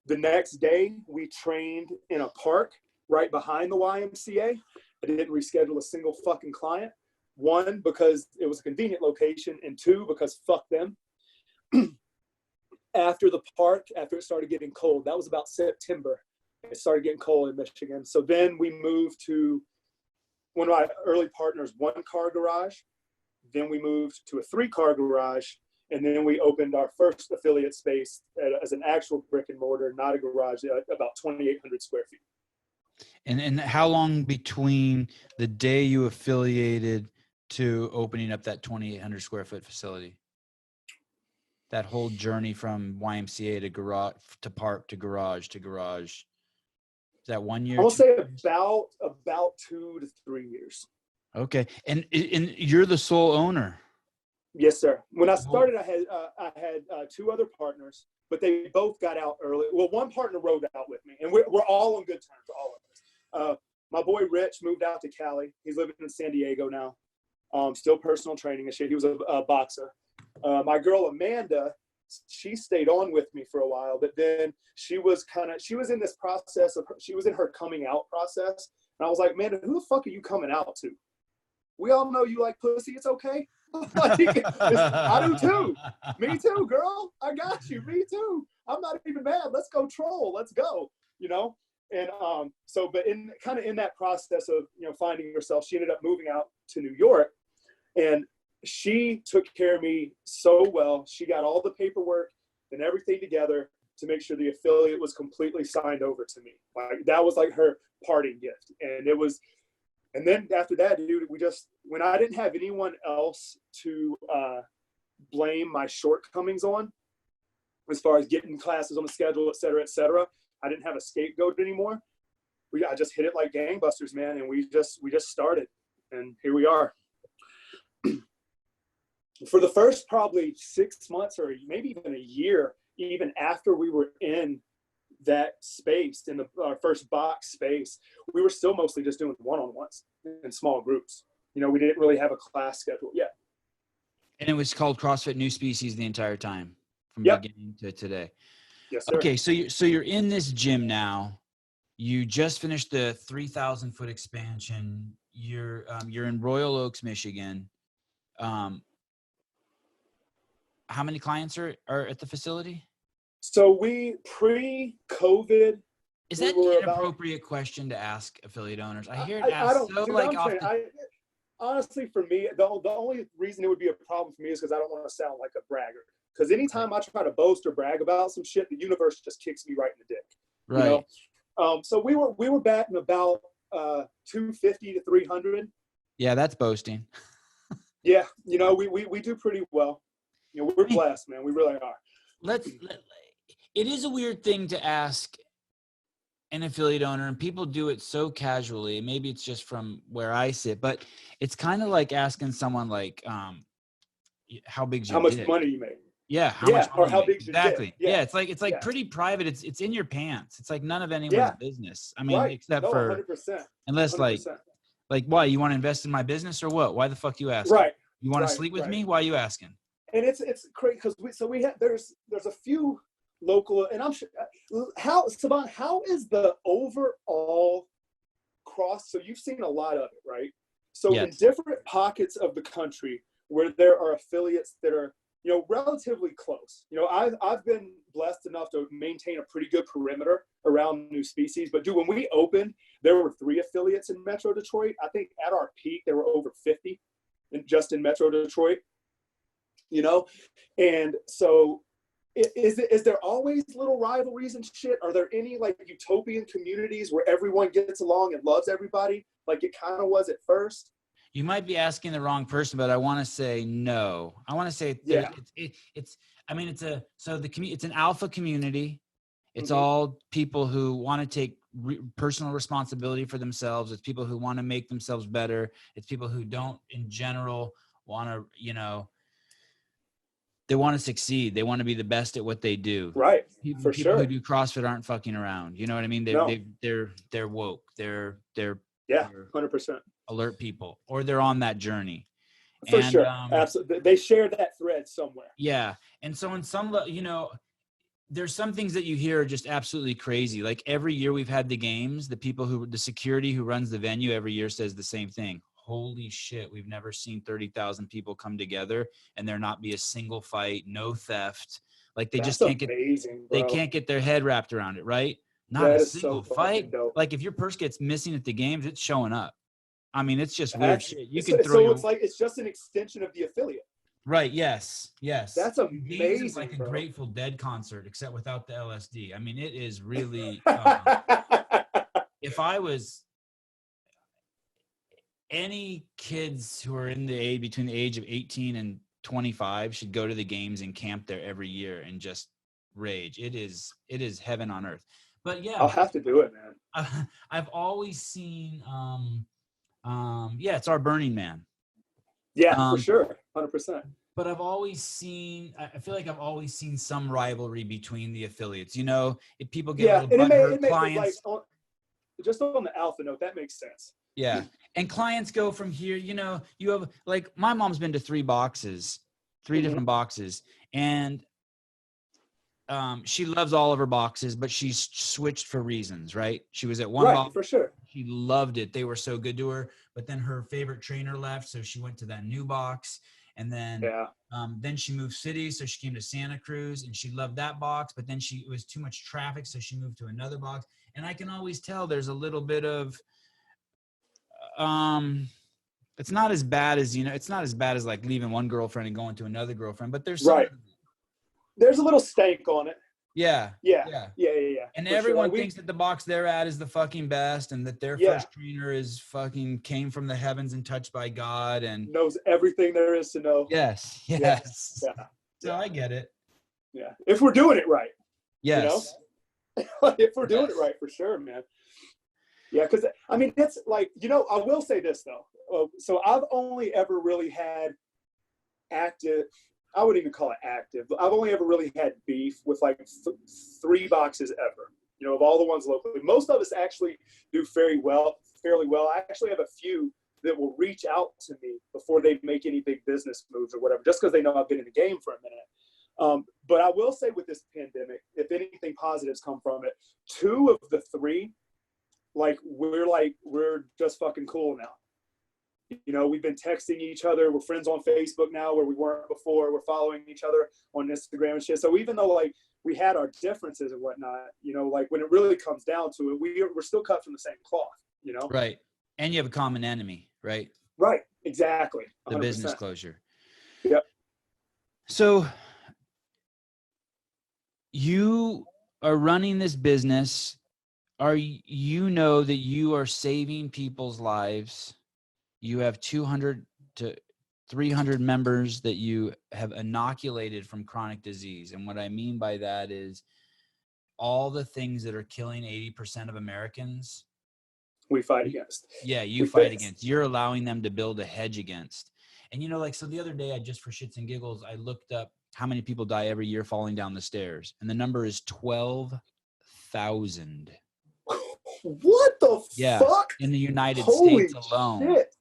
The next day, we trained in a park right behind the YMCA. I didn't reschedule a single fucking client. One, because it was a convenient location, and two, because fuck them. After it started getting cold, that was about September. It started getting cold in Michigan. So then we moved to one of my early partners' 1-car garage. Then we moved to a 3-car garage. And then we opened our first affiliate space as an actual brick and mortar, not a garage, about 2,800 square feet. And how long between the day you affiliated to opening up that 2,800 square foot facility? That whole journey from YMCA to garage to park to garage to garage. Is that 1 year? I will say about 2 to 3 years. Okay. And you're the sole owner. Yes, sir. When I started, I had 2 other partners, but they both got out early. Well, one partner rode out with me, and we're all on good terms, all of us. My boy Rich moved out to Cali. He's living in San Diego now. Still personal training and shit. He was a boxer. My girl Amanda, she stayed on with me for a while, but then she was in this process she was in her coming out process. And I was like, Amanda, who the fuck are you coming out to? We all know you like pussy. It's okay. I do too. Me too, girl. I got you. Me too. I'm not even mad. Let's go troll. Let's go. And but in that process of finding herself, she ended up moving out to New York, and she took care of me so well. She got all the paperwork and everything together to make sure the affiliate was completely signed over to me. Like that was like her parting gift, and then after that, dude, when I didn't have anyone else to blame my shortcomings on, as far as getting classes on the schedule, et cetera, I didn't have a scapegoat anymore. I just hit it like gangbusters, man. And we just started, and here we are. For the first probably 6 months or maybe even a year, even after we were in that space, in our first box space, we were still mostly just doing one-on-ones in small groups. we didn't really have a class schedule yet. And it was called CrossFit New Species the entire time from Yep. beginning to today. Yes, sir. Okay. So you're in this gym now. You just finished the 3,000 foot expansion. You're in Royal Oaks, Michigan. How many clients are at the facility? So we pre-COVID. Is that an inappropriate question to ask affiliate owners? I hear it asked honestly, for me, the only reason it would be a problem for me is because I don't want to sound like a braggart. Because anytime I try to boast or brag about some shit, the universe just kicks me right in the dick. Right. So we were batting about 250 to 300. Yeah, that's boasting. Yeah, we do pretty well. We're blessed, man. We really are. It is a weird thing to ask an affiliate owner, and people do it so casually. Maybe it's just from where I sit, but it's kind of like asking someone like, how big's your dick? Much money you make? Yeah. How much money or how big's your exactly? dick? Yeah. It's like pretty private. It's in your pants. It's like none of anyone's business. I mean, except for 100%. Unless 100%. like why you want to invest in my business or what? Why the fuck you asking? Right. You want to sleep with me? Why are you asking? And it's crazy because we have there's a few local, and I'm sure Sevan, how is the overall so you've seen a lot of it, right? So yes. In different pockets of the country where there are affiliates that are relatively close, I've been blessed enough to maintain a pretty good perimeter around New Species. But dude, when we opened, there were 3 affiliates in Metro Detroit. I think at our peak there were over 50 just in Metro Detroit. And so is there always little rivalries and shit? Are there any like utopian communities where everyone gets along and loves everybody like it kind of was at first? You might be asking the wrong person, but I want to say no. I want to say it's an alpha community. It's all people who want to take personal responsibility for themselves. It's people who want to make themselves better. It's people who don't in general want to, they want to succeed. They want to be the best at what they do. Right. People who do CrossFit aren't fucking around. You know what I mean? They're woke. They're 100% alert people, or they're on that journey. For sure. Absolutely. They share that thread somewhere. Yeah. And so in some, there's some things that you hear are just absolutely crazy. Like every year we've had the games, the security who runs the venue every year says the same thing. Holy shit, we've never seen 30,000 people come together and there not be a single fight, no theft. Like they just can't they can't get their head wrapped around it, right? Not a single fight. Like if your purse gets missing at the games, it's showing up. I mean, it's just weird shit. You can throw it's just an extension of the affiliate. Right. Yes. That's amazing. It's like a Grateful Dead concert, except without the LSD. I mean, it is really. If I was any kids who are between the age of 18 and 25 should go to the games and camp there every year and just rage. It is heaven on earth. But yeah, I'll have to do it, man. I've always seen. It's our Burning Man. Yeah, for sure. 100%. But I feel like I've always seen some rivalry between the affiliates. If people get a little butthurt, clients. Like, just on the alpha note, that makes sense. Yeah. And clients go from here, you have like my mom's been to 3 different boxes. And she loves all of her boxes, but she's switched for reasons, right? She was at one box. For sure. She loved it. They were so good to her. But then her favorite trainer left, so she went to that new box. And then then she moved cities, so she came to Santa Cruz, and she loved that box. But then it was too much traffic, so she moved to another box. And I can always tell there's a little bit of it's not as bad as it's not as bad as like leaving one girlfriend and going to another girlfriend. But there's there's a little stank on it. Yeah. And everyone thinks that the box they're at is the fucking best, and that their first trainer is fucking came from the heavens and touched by God and knows everything there is to know. Yes. So I get it. Yeah. If we're doing it right. Yes. If we're doing it right, for sure, man. Yeah. Cause I mean, it's like, I will say this though. So I've only ever really had I wouldn't even call it active. I've only ever really had beef with like 3 boxes ever, of all the ones locally. Most of us actually do fairly well. I actually have a few that will reach out to me before they make any big business moves or whatever, just because they know I've been in the game for a minute. But I will say with this pandemic, if anything positives come from it, 2 of the 3, we're just fucking cool now. You know, we've been texting each other. We're friends on Facebook now where we weren't before. We're following each other on Instagram and shit. So even though like we had our differences and whatnot, you know, like when it really comes down to it, we're still cut from the same cloth, you know? Right. And you have a common enemy, right? Right. Exactly. 100%. The business closure. Yep. So you are running this business. You know that you are saving people's lives. You have 200 to 300 members that you have inoculated from chronic disease. And what I mean by that is all the things that are killing 80% of Americans. We fight against. Yeah, you fight against. You're allowing them to build a hedge against. And, you know, like, so the other day, just for shits and giggles, I looked up how many people die every year falling down the stairs. And the number is 12,000. What the fuck? In the United Holy States alone. Shit.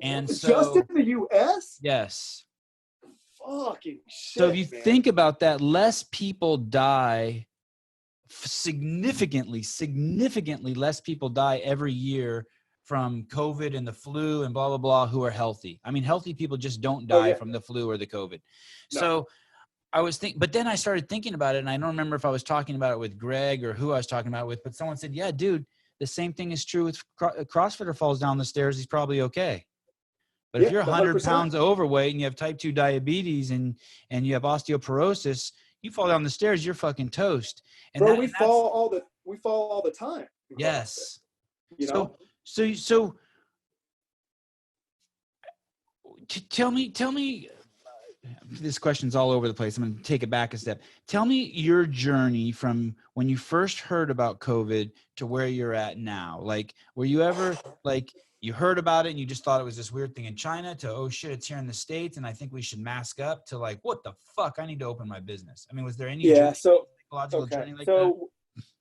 And so, just in the U.S.? Yes. Fucking shit. So if you think about that, less people die, significantly less people die every year from COVID and the flu and blah, blah, blah, who are healthy. I mean, healthy people just don't die from the flu or the COVID. No. So I was thinking, but then I started thinking about it, and I don't remember if I was talking about it with Greg or who I was talking about it with, but someone said, yeah, dude, the same thing is true with a CrossFitter falls down the stairs. He's probably okay. But if you're 100 pounds overweight and you have type 2 diabetes and you have osteoporosis, you fall down the stairs, you're fucking toast. And bro, we fall all the time. Yes. You know? So tell me, this question's all over the place. I'm going to take it back a step. Tell me your journey from when you first heard about COVID to where you're at now. Like, were you ever like, you heard about it and you just thought it was this weird thing in China to, oh shit, it's here in the States and I think we should mask up, to like, what the fuck? I need to open my business. I mean, was there any psychological journey like that?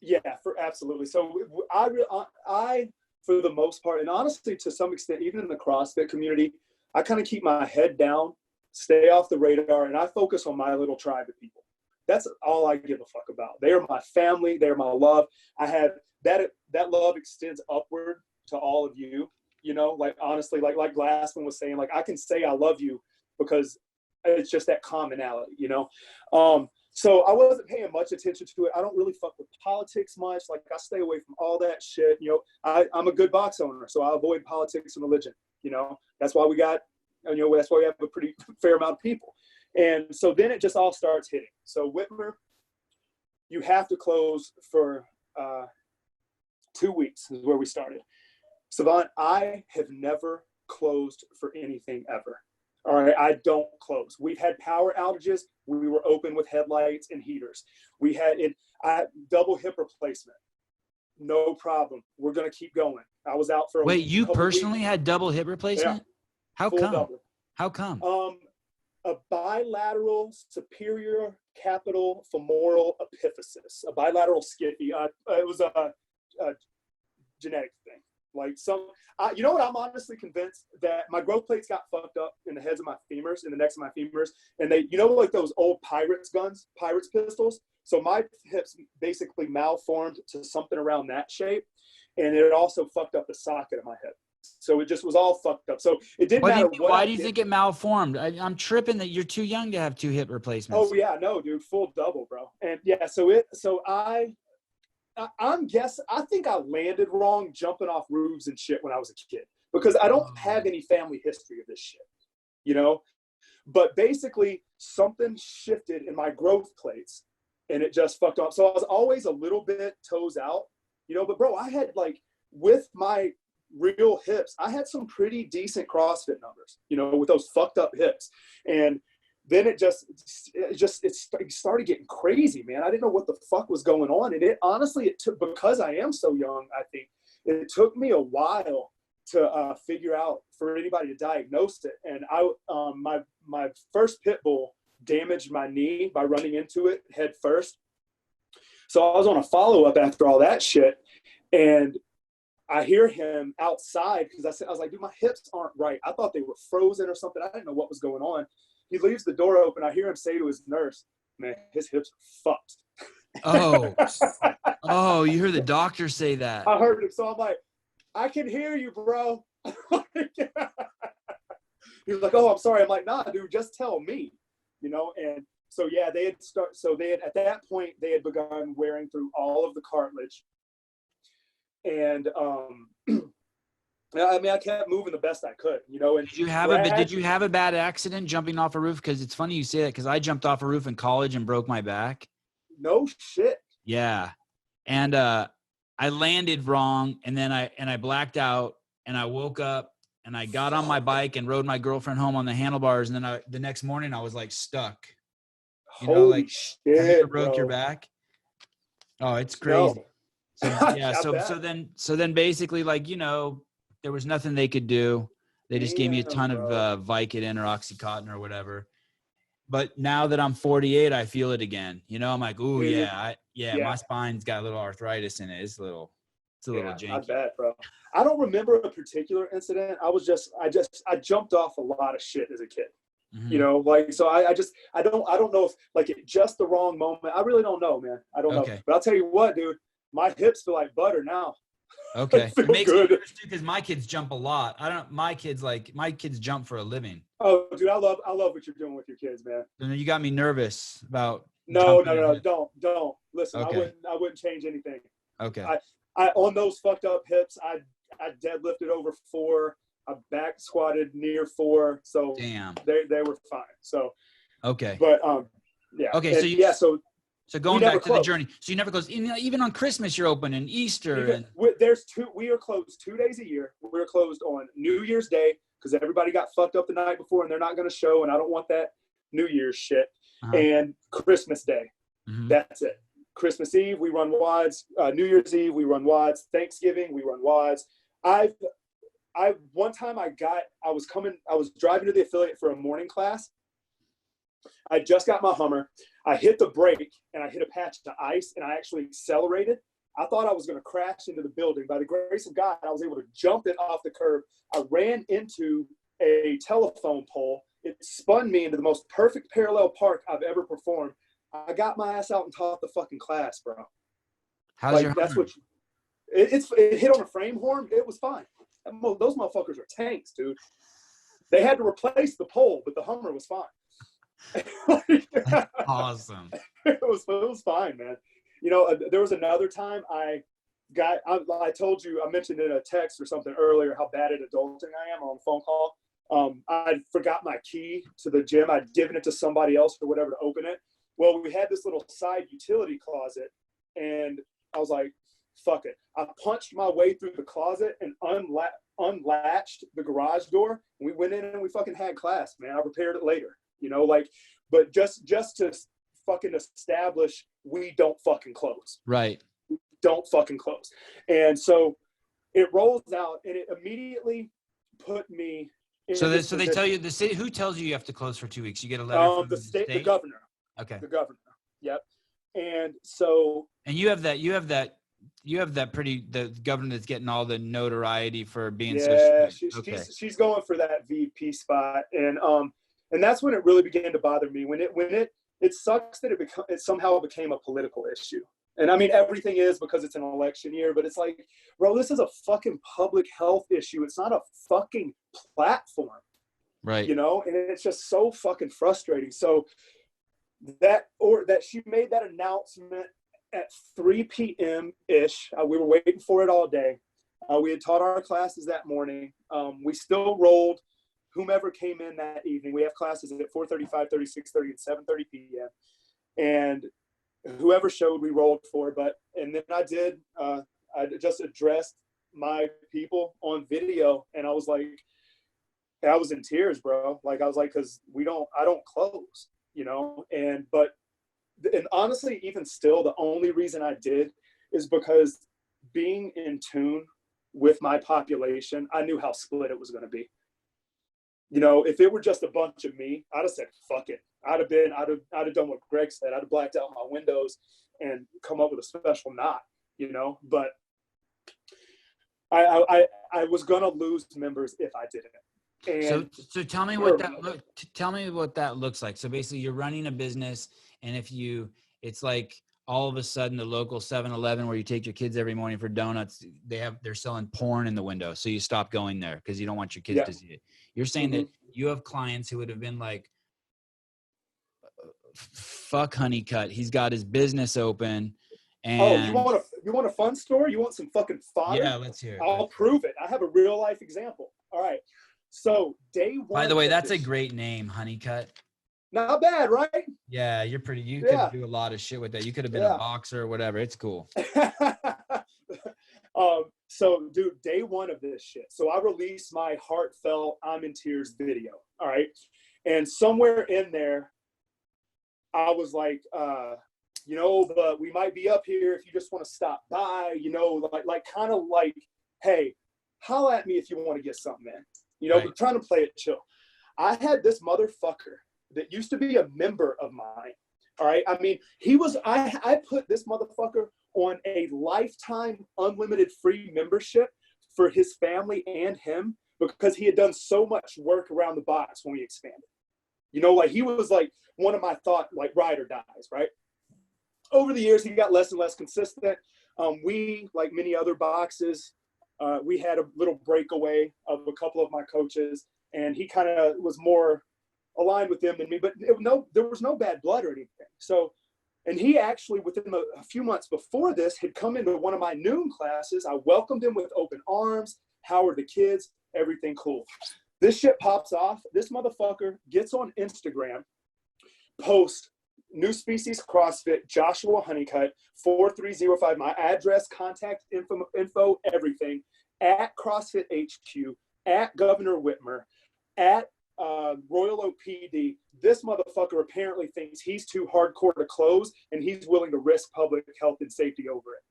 Yeah, absolutely. So I, for the most part, and honestly, to some extent, even in the CrossFit community, I kind of keep my head down, stay off the radar, and I focus on my little tribe of people. That's all I give a fuck about. They are my family. They are my love. I have that love extends upward to all of you. You know, like honestly, like Glassman was saying, like I can say I love you because it's just that commonality, you know? So I wasn't paying much attention to it. I don't really fuck with politics much. Like I stay away from all that shit. You know, I'm a good box owner, so I avoid politics and religion. You know, that's why we got, you know, that's why we have a pretty fair amount of people. And so then it just all starts hitting. So Whitmer, you have to close for 2 weeks is where we started. Sevan, I have never closed for anything ever. All right, I don't close. We've had power outages. We were open with headlights and heaters. We had double hip replacement. No problem. We're going to keep going. I was out for a Wait, you personally weeks. Had double hip replacement? Yeah. How Full come? double. How come? A bilateral superior capital femoral epiphysis, a bilateral skiffy. It was a genetic thing. Like you know what? I'm honestly convinced that my growth plates got fucked up in the heads of my femurs, in the necks of my femurs, and they, you know, like those old pirates pistols. So my hips basically malformed to something around that shape, and it also fucked up the socket of my hip. So it just was all fucked up. So it didn't matter what. Why do you think it malformed? I'm tripping that you're too young to have 2 hip replacements. Oh yeah, no, dude, full double, bro. And yeah, I think I landed wrong jumping off roofs and shit when I was a kid because I don't have any family history of this shit, you know? But basically something shifted in my growth plates and it just fucked up. So I was always a little bit toes out, you know, but bro, I had like, with my real hips, I had some pretty decent CrossFit numbers, you know, with those fucked up hips. And then it started getting crazy, man. I didn't know what the fuck was going on. And it took, because I am so young, I think it took me a while to figure out for anybody to diagnose it. And my first pit bull damaged my knee by running into it head first. So I was on a follow-up after all that shit. And I hear him outside because I was like, dude, my hips aren't right. I thought they were frozen or something. I didn't know what was going on. He leaves the door open. I hear him say to his nurse, man, his hips are fucked. Oh, oh, you heard the doctor say that. I heard him. So I'm like, I can hear you, bro. He was like, oh, I'm sorry. I'm like, nah, dude, just tell me, you know? And so, yeah, at that point, they had begun wearing through all of the cartilage. And, I mean, I kept moving the best I could, you know. And did you have a bad accident jumping off a roof? Because it's funny you say that, because I jumped off a roof in college and broke my back. No shit. Yeah. And I landed wrong, and then I blacked out, and I woke up, and I got on my bike and rode my girlfriend home on the handlebars, and then the next morning I was like stuck. You know, like, shit, have you ever broke bro. your back? Oh, it's crazy. No. So yeah, so then basically, like, you know, there was nothing they could do. They just gave me a ton of Vicodin or Oxycontin or whatever. But now that I'm 48, I feel it again. You know, I'm like, ooh, yeah, my spine's got a little arthritis in it. It's a little janky. I bet, bro. I don't remember a particular incident. I jumped off a lot of shit as a kid. Mm-hmm. You know, like, so I don't know if, like, at just the wrong moment. I really don't know, man. I don't know. But I'll tell you what, dude, my hips feel like butter now. Okay. It makes me nervous too, because my kids jump a lot. My kids jump for a living. Oh, dude, I love what you're doing with your kids, man. And you got me nervous about. No, don't. Listen, okay. I wouldn't change anything. Okay. I on those fucked up hips, I deadlifted over 4. I back squatted near 4. So damn, they were fine. So okay. But yeah. Okay, and, so going back to the journey. So you never close. Even on Christmas you're open, and Easter. We are closed 2 days a year. We're closed on New Year's Day because everybody got fucked up the night before and they're not going to show, and I don't want that New Year's shit. Uh-huh. And Christmas Day. Mm-hmm. That's it. Christmas Eve, we run WODs. New Year's Eve, we run WODs. Thanksgiving, we run WODs. One time I was driving to the affiliate for a morning class. I just got my Hummer. I hit the brake and I hit a patch of ice and I actually accelerated. I thought I was going to crash into the building. By the grace of God, I was able to jump it off the curb. I ran into a telephone pole. It spun me into the most perfect parallel park I've ever performed. I got my ass out and taught the fucking class, bro. How's your that's Hummer? It hit on a frame horn. It was fine. Those motherfuckers are tanks, dude. They had to replace the pole, but the Hummer was fine. That's awesome. It was fine, man. You know, there was another time I told you, I mentioned in a text or something earlier how bad at adulting I am on a phone call. I forgot my key to the gym. I'd given it to somebody else or whatever to open it. Well, we had this little side utility closet, and I was like, fuck it. I punched my way through the closet and unlatched the garage door. And we went in and we fucking had class, man. I repaired it later, you know, like, but just to fucking establish we don't fucking close. Right. We don't fucking close. And so it rolls out and it immediately put me in so they tell you, the city, who tells you have to close for 2 weeks? You get a letter from the state, the governor. Okay. The governor. Yep. And so. And you have the governor that's getting all the notoriety for being so strict. She's going for that VP spot. And that's when it really began to bother me. When it sucks that it somehow became a political issue. And I mean, everything is because it's an election year, but it's like, bro, this is a fucking public health issue. It's not a fucking platform. Right. You know, and it's just so fucking frustrating. So that she made that announcement at 3 p.m. ish. We were waiting for it all day. We had taught our classes that morning. We still rolled whomever came in that evening. We have classes at 4:30, 5:30, 6:30, and 7:30 p.m. And whoever showed, we rolled for. And then I just addressed my people on video, and I was like, I was in tears, bro. Like, I was like, because I don't close, you know. And honestly, even still, the only reason I did is because being in tune with my population, I knew how split it was going to be. You know, if it were just a bunch of me, I'd have said, fuck it. I'd have done what Greg said. I'd have blacked out my windows and come up with a special knot, you know. But I was gonna lose members if I didn't. And so tell me what that looks like. So basically you're running a business, and it's like all of a sudden the local 7-Eleven where you take your kids every morning for donuts, they're selling porn in the window. So you stop going there because you don't want your kids to see it. You're saying that you have clients who would have been like, fuck HUNNICUTT, he's got his business open. And you want a fun story? You want some fucking fodder? Yeah, let's hear it. I'll prove it. I have a real life example. All right. So day one. By the way, that's a great name, HUNNICUTT. Not bad, right? Yeah, you could do a lot of shit with that. You could have been a boxer or whatever. It's cool. So dude, day one of this shit. So I released my heartfelt I'm in tears video. All right. And somewhere in there, I was like, but we might be up here if you just want to stop by, kind of like, hey, holla at me if you want to get something in. We're trying to play it chill. I had this motherfucker that used to be a member of mine. All right. I mean, I put this motherfucker on a lifetime unlimited free membership for his family and him because he had done so much work around the box when we expanded. He was like one of my ride or dies, right? Over the years, he got less and less consistent. We, like many other boxes, we had a little breakaway of a couple of my coaches, and he kind of was more aligned with them than me, but there was no bad blood or anything. So, and he actually, within a few months before this, had come into one of my noon classes. I welcomed him with open arms. How are the kids? Everything cool. This shit pops off. This motherfucker gets on Instagram, posts New Species CrossFit, Joshua HUNNICUTT, 4305, my address, contact info, everything, at CrossFit HQ, at Governor Whitmer, at Royal Oak PD. This motherfucker apparently thinks he's too hardcore to close, and he's willing to risk public health and safety over it.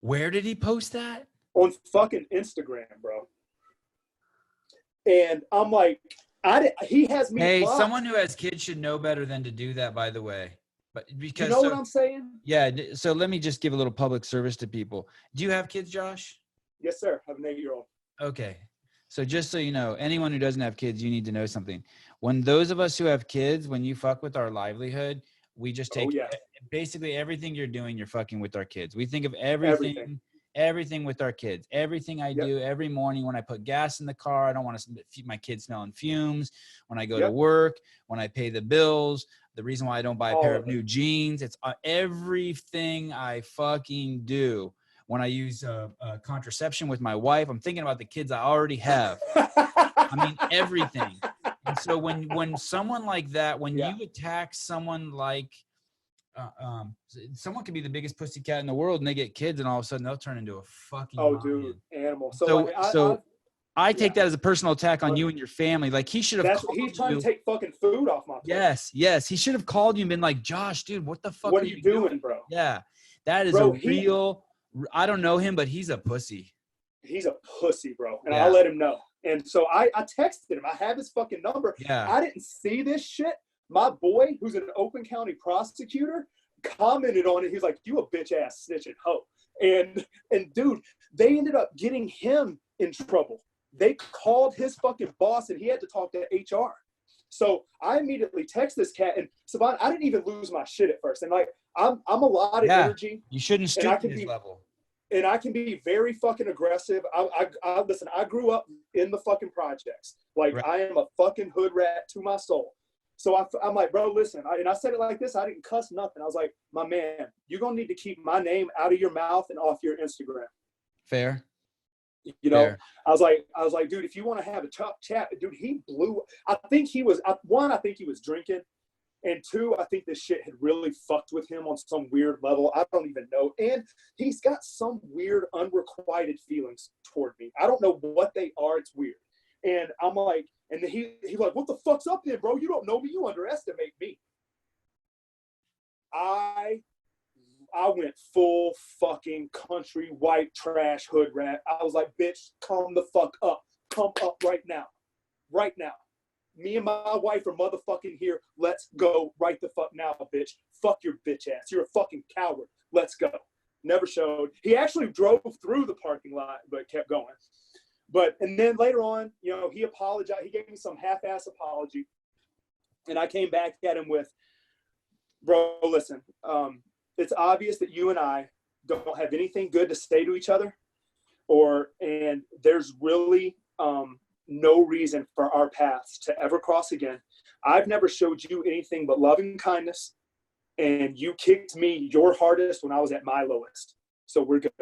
Where did he post that? On fucking Instagram, bro. And I'm like, he has me. Hey, blocked. Someone who has kids should know better than to do that, by the way. But because what I'm saying? Yeah. So let me just give a little public service to people. Do you have kids, Josh? Yes, sir. I have an 8-year-old. Okay. So just so you know, anyone who doesn't have kids, you need to know something. When those of us who have kids, when you fuck with our livelihood, we just take basically everything you're doing, you're fucking with our kids. We think of everything with our kids. Everything I do every morning when I put gas in the car, I don't want to keep my kids smelling fumes. When I go to work, when I pay the bills, the reason why I don't buy a pair of new jeans, it's everything I fucking do. When I use contraception with my wife, I'm thinking about the kids I already have. I mean, everything. And so when someone like that, when you attack someone like, someone can be the biggest pussycat in the world and they get kids and all of a sudden they'll turn into a fucking animal. So I take that as a personal attack on you and your family. Like he should have. He's trying to take fucking food off my plate. Yes. He should have called you and been like, Josh, dude, what the fuck? What are you doing, bro? Yeah, that is real. I don't know him, but he's a pussy. He's a pussy, bro. And I'll let him know. And so I texted him. I have his fucking number. Yeah. I didn't see this shit. My boy, who's an Oakland County prosecutor, commented on it. He's like, you a bitch ass snitching hoe. And dude, they ended up getting him in trouble. They called his fucking boss and he had to talk to HR. So I immediately text this cat, and Sevan, I didn't even lose my shit at first. And like, I'm a lot of energy. You shouldn't stoop to his level. And I can be very fucking aggressive. Listen, I grew up in the fucking projects. Like, I am a fucking hood rat to my soul. So I'm like, bro, listen. And I said it like this. I didn't cuss nothing. I was like, my man, you're going to need to keep my name out of your mouth and off your Instagram. Fair. Fair. I was like, dude, if you want to have a tough chat, dude, he blew. I think he was drinking. And two, I think this shit had really fucked with him on some weird level. I don't even know. And he's got some weird unrequited feelings toward me. I don't know what they are. It's weird. And I'm like, and he's like, what the fuck's up then, bro? You don't know me. You underestimate me. I went full fucking country white trash hood rat. I was like, bitch, come the fuck up. Come up right now. Right now. Me and my wife are motherfucking here. Let's go right the fuck now, bitch. Fuck your bitch ass. You're a fucking coward. Let's go. never showed. He actually drove through the parking lot, but kept going. And then later on, you know, he apologized. He gave me some half-ass apology. And I came back at him with, bro, listen, it's obvious that you and I don't have anything good to say to each other, and there's really no reason for our paths to ever cross again. I've never showed you anything but love and kindness, and you kicked me your hardest when I was at my lowest. So we're good,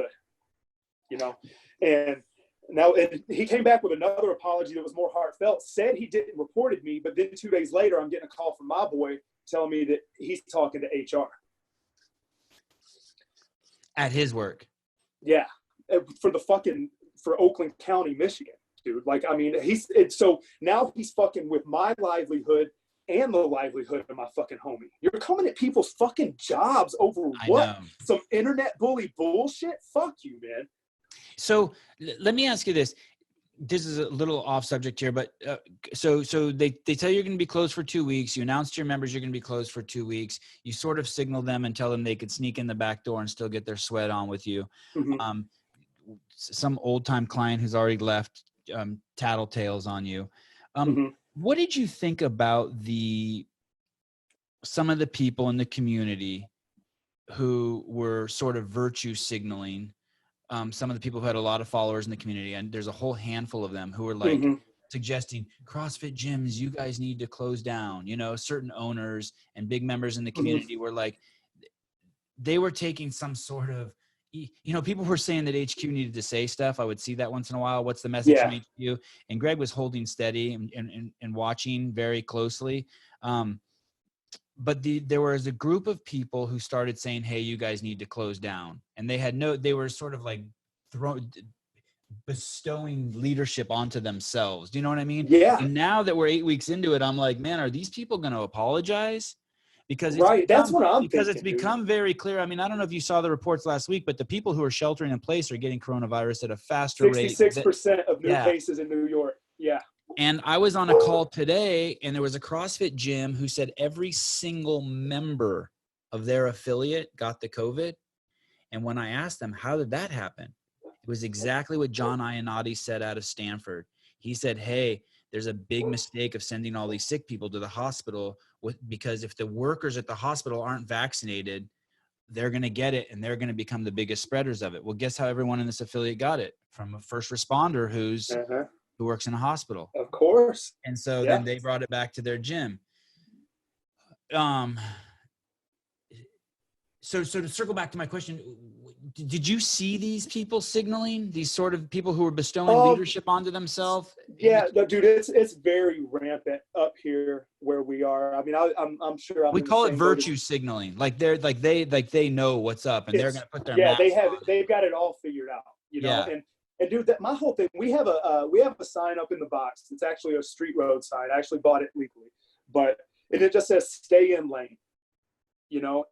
you know? And he came back with another apology that was more heartfelt, said he didn't reported me, but then 2 days later, I'm getting a call from my boy telling me that he's talking to HR. At his work. Yeah. For Oakland County, Michigan, dude. Like, I mean, so now he's fucking with my livelihood and the livelihood of my fucking homie. You're coming at people's fucking jobs over what? Some internet bully bullshit? Fuck you, man. So let me ask you this. This is a little off subject here, but so they tell you you're going to be closed for 2 weeks. You announce to your members you're going to be closed for 2 weeks. You sort of signal them and tell them they could sneak in the back door and still get their sweat on with you. Mm-hmm. Some old time client who's already left tattletales on you. Mm-hmm. What did you think about some of the people in the community who were sort of virtue signaling? Some of the people who had a lot of followers in the community, and there's a whole handful of them who were like mm-hmm. suggesting CrossFit gyms, you guys need to close down. You know, certain owners and big members in the community mm-hmm. were like, they were taking some sort of, you know, people were saying that HQ needed to say stuff. I would see that once in a while. What's the message from HQ? And Greg was holding steady and watching very closely. But there was a group of people who started saying, hey, you guys need to close down. And they were sort of like bestowing leadership onto themselves. Do you know what I mean? Yeah. And now that we're 8 weeks into it, I'm like, man, are these people going to apologize? Because that's what I'm because thinking, it's become very clear. I mean, I don't know if you saw the reports last week, but the people who are sheltering in place are getting coronavirus at a faster rate. 66% of new cases in New York. Yeah. And I was on a call today, and there was a CrossFit gym who said every single member of their affiliate got the COVID. And when I asked them, how did that happen? It was exactly what John Ionati said out of Stanford. He said, hey, there's a big mistake of sending all these sick people to the hospital because if the workers at the hospital aren't vaccinated, they're going to get it and they're going to become the biggest spreaders of it. Well, guess how everyone in this affiliate got it? From a first responder who works in a hospital. Of course. And so then they brought it back to their gym. So to circle back to my question, did you see these people signaling, these sort of people who were bestowing leadership onto themselves? Yeah, no, dude, it's very rampant up here where we are. I mean, I'm sure we call it virtue signaling. Like they know what's up and they're going to put their mask on. They've got it all figured out, you know. And dude, my whole thing, we have a sign up in the box. It's actually a street road sign. I actually bought it legally, and it just says "Stay in lane," you know.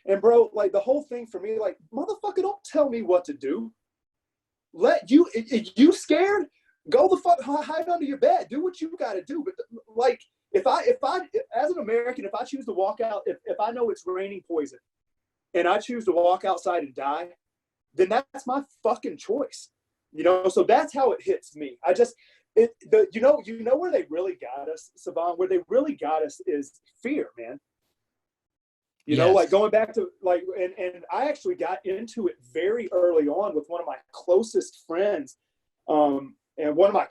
And bro, like the whole thing for me, like, motherfucker, don't tell me what to do. If you scared, go the fuck hide under your bed. Do what you got to do. But like, if I as an American, if I choose to walk out, if I know it's raining poison, and I choose to walk outside and die, then that's my fucking choice. You know, so that's how it hits me. You know where they really got us, Sevan, where they really got us is fear, man. You know, like going back to like, and I actually got into it very early on with one of my closest friends. And one of my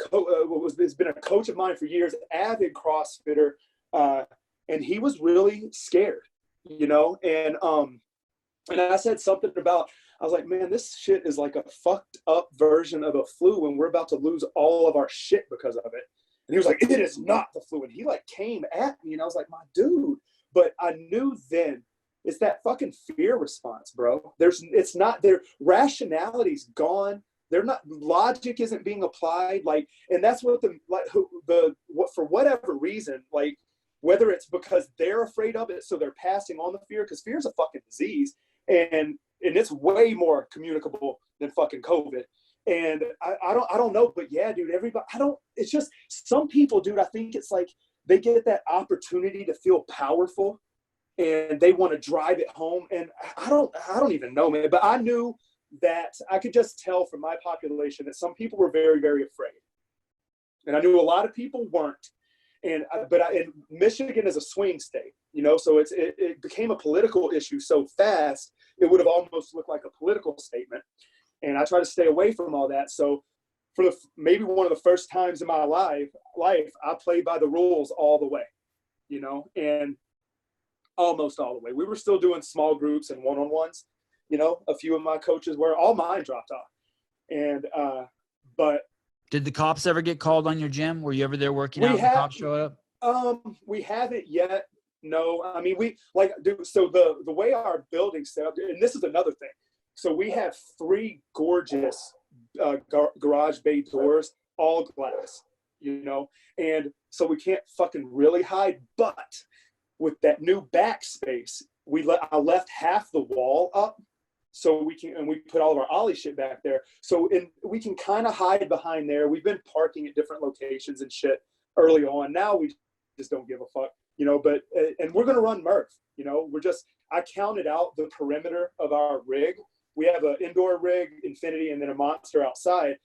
has been a coach of mine for years, avid CrossFitter. And he was really scared, you know, and I said something about, I was like, man, this shit is like a fucked up version of a flu and we're about to lose all of our shit because of it. And he was like, it is not the flu. And he like came at me and I was like, my dude. But I knew then it's that fucking fear response, bro. It's not their rationality's gone. They're not, logic isn't being applied. Like, and that's what for whatever reason, like whether it's because they're afraid of it, so they're passing on the fear, because fear is a fucking disease. And it's way more communicable than fucking COVID. And I don't know, but yeah, dude, it's just some people, dude, I think it's like they get that opportunity to feel powerful and they want to drive it home. And I don't even know, man, but I knew that I could just tell from my population that some people were very, very afraid. And I knew a lot of people weren't. And Michigan is a swing state, you know, so it became a political issue so fast, it would have almost looked like a political statement. And I try to stay away from all that. So for maybe one of the first times in my life, I played by the rules all the way, you know, and almost all the way. We were still doing small groups and one-on-ones, you know, a few of my coaches were, all mine dropped off. And, but did the cops ever get called on your gym? Were you ever there working out and the cops showed up? We haven't yet. No, I mean, so the way our building's set up, and this is another thing. So we have 3 gorgeous garage bay doors, all glass, you know, and so we can't fucking really hide. But with that new backspace, I left half the wall up, so we put all of our Ollie shit back there. So we can kind of hide behind there. We've been parking at different locations and shit early on. Now we just don't give a fuck, you know. But and we're gonna run Murph, you know. I counted out the perimeter of our rig. We have an indoor rig, Infinity, and then a monster outside.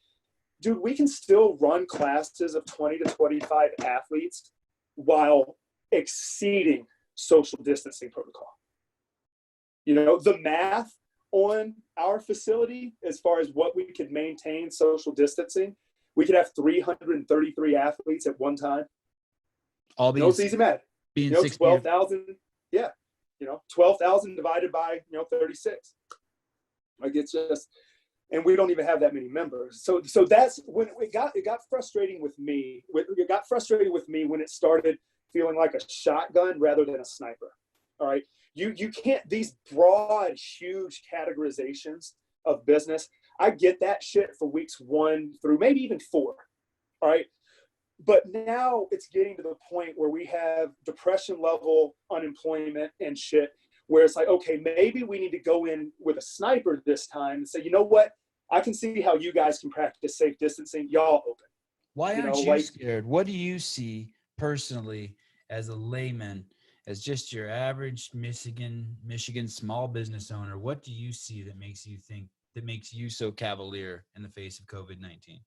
Dude, we can still run classes of 20 to 25 athletes while exceeding social distancing protocol. You know, the math on our facility, as far as what we could maintain social distancing, we could have 333 athletes at one time. All being, it's easy math. Being, you know, 12,000. Yeah. You know, 12,000 divided by, 36. Like, it's just, and we don't even have that many members. So that's when it got frustrating with me. It got frustrating with me when it started feeling like a shotgun rather than a sniper. All right. You can't, these broad, huge categorizations of business. I get that shit for weeks 1 through maybe even 4. All right. But now it's getting to the point where we have depression level unemployment and shit, where it's like, okay, maybe we need to go in with a sniper this time and say, you know what? I can see how you guys can practice safe distancing. Y'all open. Why aren't you scared? What do you see personally as a layman, as just your average Michigan small business owner? What do you see that makes you so cavalier in the face of COVID-19?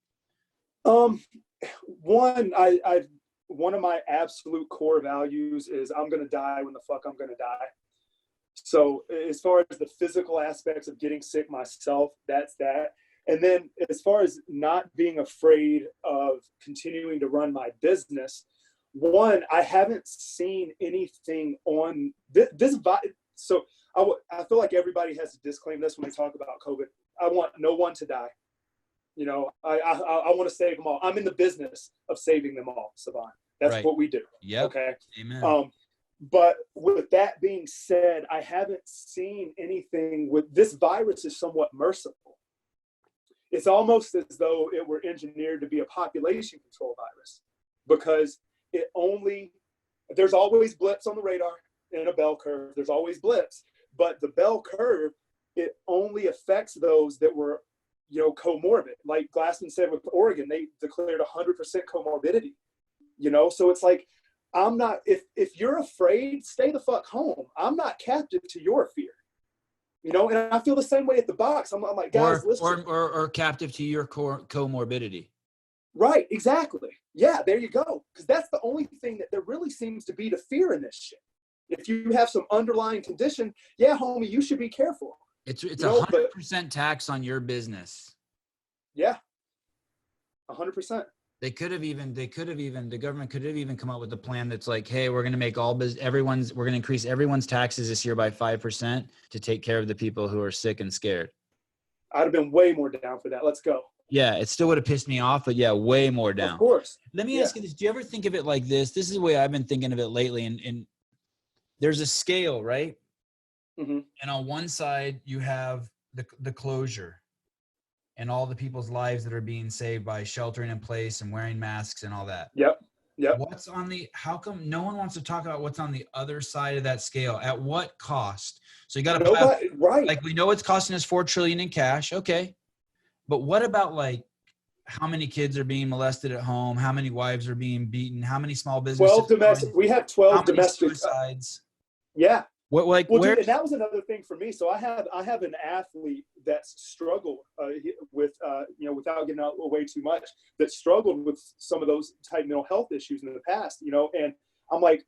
One of my absolute core values is I'm going to die when the fuck I'm going to die. So as far as the physical aspects of getting sick myself, that's that. And then as far as not being afraid of continuing to run my business, I haven't seen anything on this. So I feel like everybody has to disclaim this when they talk about COVID. I want no one to die. You know, I want to save them all. I'm in the business of saving them all, Sevan. That's right. What we do. Yeah. Okay. Amen. But with that being said, I haven't seen anything with this virus is somewhat merciful. It's almost as though it were engineered to be a population control virus, because there's always blips on the radar in a bell curve. There's always blips, but the bell curve, it only affects those that were, comorbid. Like Glassman said with Oregon, they declared 100% comorbidity, so it's like, I'm not, if you're afraid, stay the fuck home. I'm not captive to your fear, and I feel the same way at the box. I'm like, guys, listen. Or captive to your comorbidity. Right, exactly. Yeah, there you go. Because that's the only thing that there really seems to be to fear in this shit. If you have some underlying condition, yeah, homie, you should be careful. It's 100% tax on your business. Yeah, 100%. The government could have even come up with a plan that's like, hey, we're going to make we're going to increase everyone's taxes this year by 5% to take care of the people who are sick and scared. I'd have been way more down for that. Let's go. Yeah, it still would have pissed me off, but yeah, way more down. Of course. Let me ask you this. Do you ever think of it like this? This is the way I've been thinking of it lately. And there's a scale, right? Mm-hmm. And on one side, you have the closure and all the people's lives that are being saved by sheltering in place and wearing masks and all that. Yep. How come no one wants to talk about what's on the other side of that scale? At what cost? So you got to right. Like, we know it's costing us $4 trillion in cash. Okay. But what about like how many kids are being molested at home? How many wives are being beaten? How many small businesses? 12 domestic. We have 12 domestic suicides. Yeah. Well, dude, and that was another thing for me. So I have an athlete that's struggled with without getting out way too much, that struggled with some of those type mental health issues in the past, and I'm like,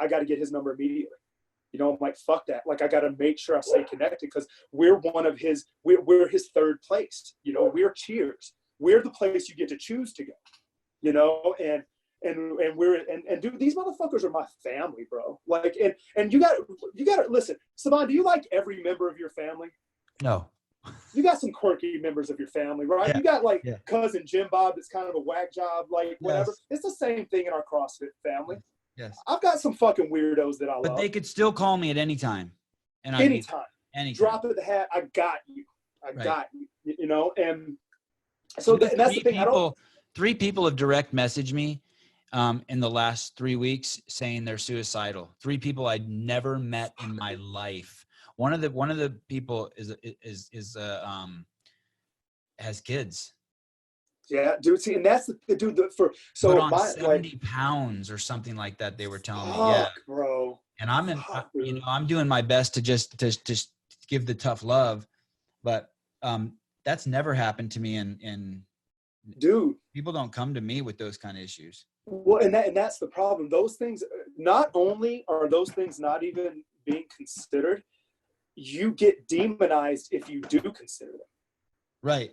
I got to get his number immediately. I'm like, fuck that. Like, I got to make sure I stay connected, because we're we're his third place. We're cheers. We're the place you get to choose to go, and dude, these motherfuckers are my family, bro. Like, and you got to listen, Sevan, do you like every member of your family? No. You got some quirky members of your family, right? Yeah. You got cousin Jim Bob that's kind of a whack job, like whatever. Yes. It's the same thing in our CrossFit family. Yes. I've got some fucking weirdos that I love. But they could still call me at any time. And anytime. Drop of the hat. I got you. Got you. And so and that's the thing. Three people have direct messaged me in the last 3 weeks saying they're suicidal. 3 people I'd never met in my life. One of the people has kids. Yeah, dude. See, and that's the dude put on 70 pounds or something like that. They were telling me, yeah, bro. And I'm doing my best to just give the tough love, but that's never happened to me. And dude, people don't come to me with those kind of issues. Well, and that's the problem. Those things, not only are those things not even being considered, you get demonized if you do consider them. Right.